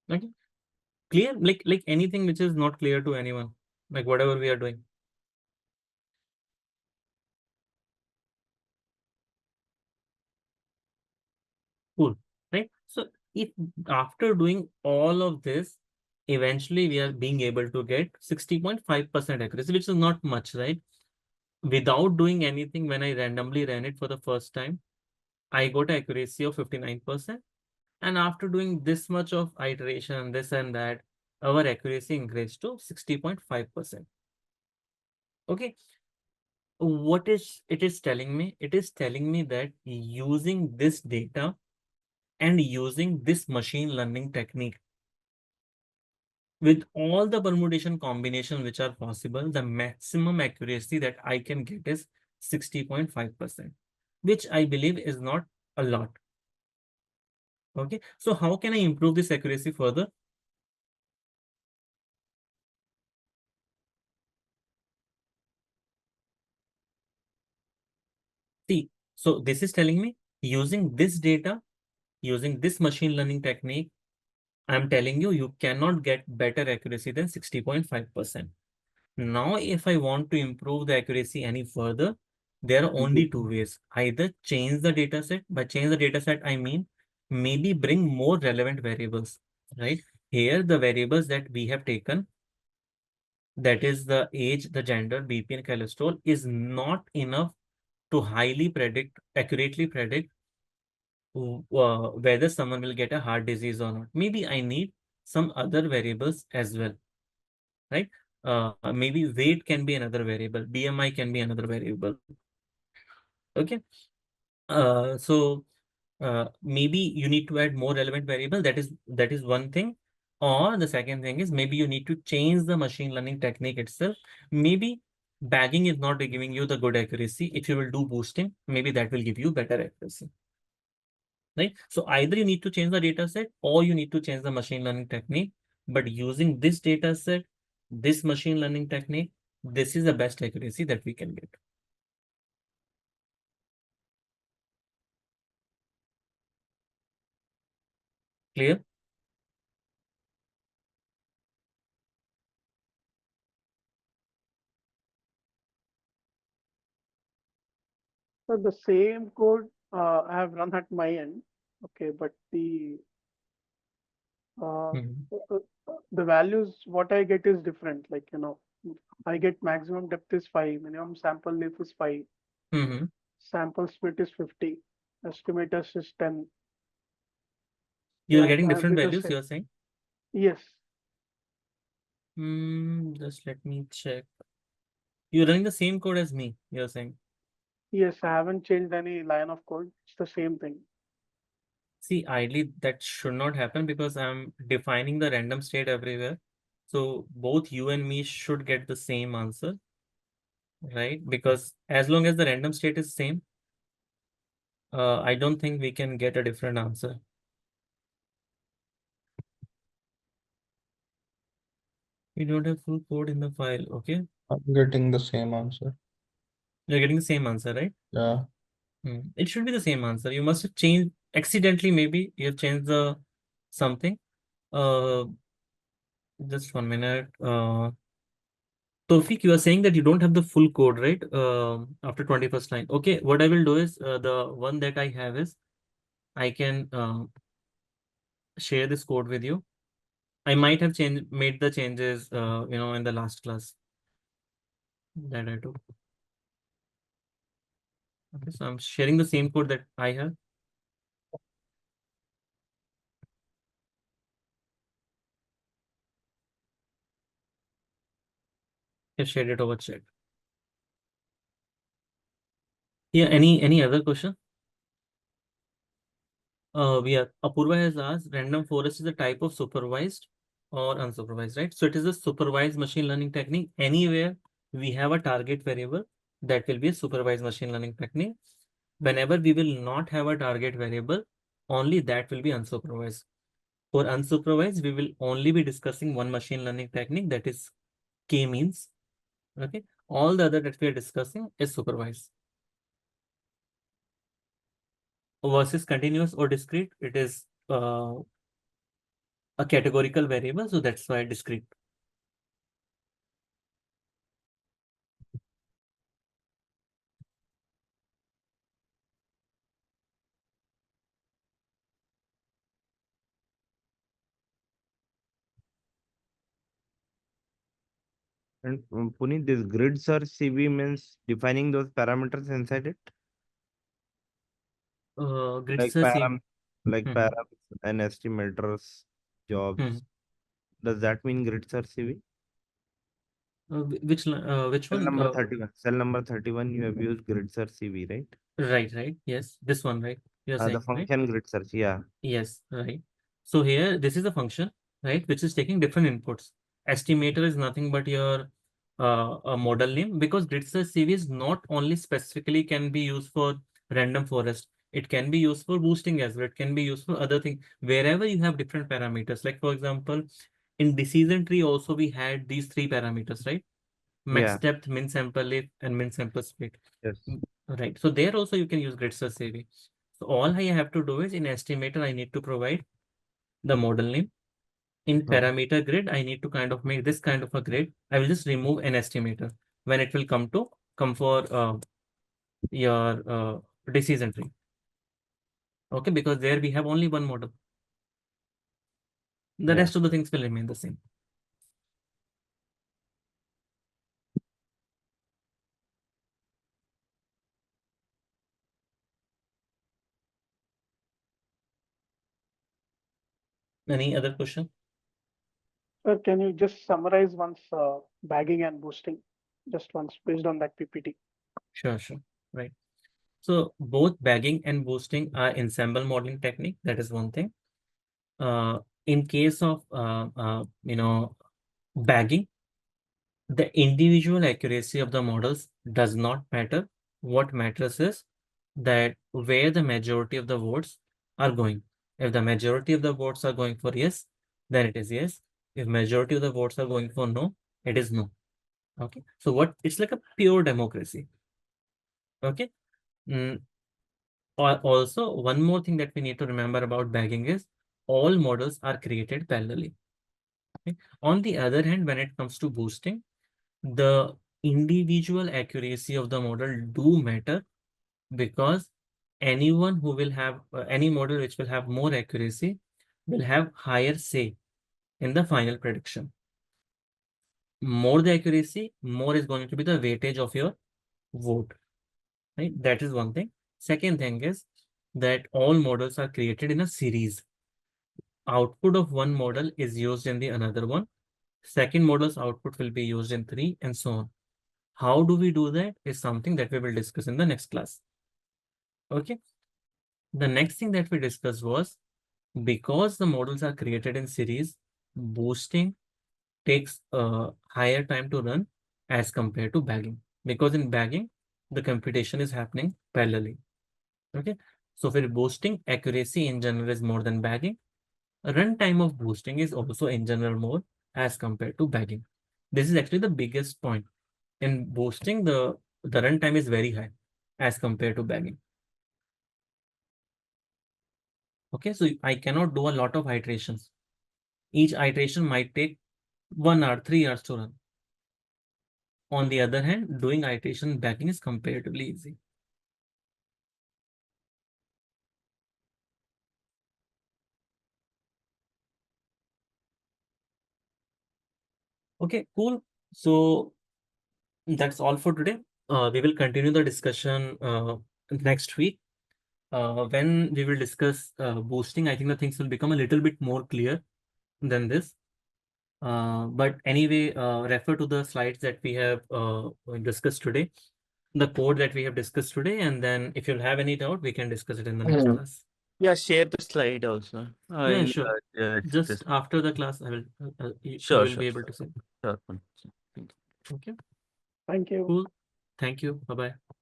Okay. Clear? Like anything which is not clear to anyone, like whatever we are doing. Cool, right? So if after doing all of this, eventually we are being able to get 60.5% accuracy, which is not much, right? Without doing anything, when I randomly ran it for the first time, I got accuracy of 59%. And after doing this much of iteration, this and that, our accuracy increased to 60.5%. Okay. What is it is telling me? It is telling me that using this data and using this machine learning technique, with all the permutation combination which are possible, the maximum accuracy that I can get is 60.5%, which I believe is not a lot. Okay, so how can I improve this accuracy further? See, so this is telling me using this data, using this machine learning technique, I'm telling you, you cannot get better accuracy than 60.5%. Now, if I want to improve the accuracy any further, there are only two ways. Either change the data set. By change the data set, I mean maybe bring more relevant variables, right? Here, the variables that we have taken, that is the age, the gender, BP, and cholesterol, is not enough to accurately predict whether someone will get a heart disease or not. Maybe I need some other variables as well, right? Maybe weight can be another variable, BMI can be another variable. Okay. So maybe you need to add more relevant variable. That is one thing. Or the second thing is maybe you need to change the machine learning technique itself. Maybe bagging is not giving you the good accuracy. If you will do boosting, maybe that will give you better accuracy. Right? So either you need to change the data set or you need to change the machine learning technique. But using this data set, this machine learning technique, this is the best accuracy that we can get. Clear? So the same code I have run at my end. Okay, but Mhm. the values what I get is different. Like, I get maximum depth is 5, minimum sample length is 5, Mhm. sample split is 50, estimators is 10. You're Yeah, getting I different get the values, same. you're saying? Yes, Just let me check. You're running the same code as me, you're saying. yes, I haven't changed any line of code. It's the same thing. See, ideally that should not happen because I'm defining the random state everywhere. So both you and me should get the same answer, right? Because as long as the random state is same, I don't think we can get a different answer. We don't have full code in the file, okay? I'm getting the same answer. You're getting the same answer, right? Yeah. It should be the same answer. You must have changed accidentally, maybe you have changed the something. Uh, just 1 minute. Tofik, you are saying that you don't have the full code, right? After 21st line. Okay, what I will do is the one that I have is I can share this code with you. I might have made the changes, in the last class that I took. Okay, so I'm sharing the same code that I have. I've shared it over chat. Yeah, any other question? Apurva has asked, random forest is a type of supervised or unsupervised, right? So it is a supervised machine learning technique. Anywhere we have a target variable, that will be a supervised machine learning technique. Whenever we will not have a target variable, only that will be unsupervised. For unsupervised, we will only be discussing one machine learning technique, that is k-means. Okay, all the other that we are discussing is supervised. Versus continuous or discrete, it is a categorical variable, so that's why discrete. And Puneet, this grid search CV means defining those parameters inside it, Grid like search. like Mhm. params and estimators, jobs. Mhm. Does that mean grid search CV? Which Cell one? number 31. Cell number 31, you have used grid search CV, right? Right. Yes, this one, right? You're The saying, right? function grid search, yeah. Yes, right. So here, this is a function, right, which is taking different inputs. Estimator is nothing but your a model name, because grid search CV is not only specifically can be used for random forest. It can be used for boosting as well. It can be used for other things. Wherever you have different parameters, like for example, in decision tree also we had these three parameters, right? Max Yeah, depth, min sample length, and min sample split. yes. Right. So there also you can use grid search CV. So all I have to do is in estimator, I need to provide the model name. In Oh, parameter grid, I need to kind of make this kind of a grid. I will just remove an estimator when it will come for your decision tree. Okay, because there we have only one model. The yeah. rest of the things will remain the same. Any other question? Sir, can you just summarize once bagging and boosting, just once based on that PPT? Sure. Right. So both bagging and boosting are ensemble modeling technique. That is one thing. In case of bagging, the individual accuracy of the models does not matter. What matters is that where the majority of the votes are going. If the majority of the votes are going for yes, then it is yes. If majority of the votes are going for no, it is no. Okay. So it's like a pure democracy. Okay. Mm, Also, one more thing that we need to remember about bagging is all models are created parallelly. Okay? On the other hand, when it comes to boosting, the individual accuracy of the model do matter, because anyone who will have any model which will have more accuracy will have higher say in the final prediction. More the accuracy, more is going to be the weightage of your vote. Right? That is one thing. Second thing is that all models are created in a series. Output of one model is used in the another one. Second model's output will be used in three, and so on. How do we do that is something that we will discuss in the next class. Okay. The next thing that we discussed was, because the models are created in series, boosting takes a higher time to run as compared to bagging. Because in bagging, the computation is happening parallelly. Okay. So for boosting, accuracy in general is more than bagging. Runtime of boosting is also in general more as compared to bagging. This is actually the biggest point. In boosting, the runtime is very high as compared to bagging. Okay, so I cannot do a lot of iterations. Each iteration might take 1 hour, 3 hours to run. On the other hand, doing iteration bagging is comparatively easy. Okay, cool. So that's all for today. We will continue the discussion next week. When we will discuss boosting, I think the things will become a little bit more clear than this. But anyway, refer to the slides that we have discussed today, the code that we have discussed today, and then if you'll have any doubt, we can discuss it in the next class. Yeah, share the slide also. Yeah, In sure. Just this. after the class, I will you Sure, will sure. be able to see. Sure. Thank you. Okay, Thank you. cool. Thank you. Bye-bye.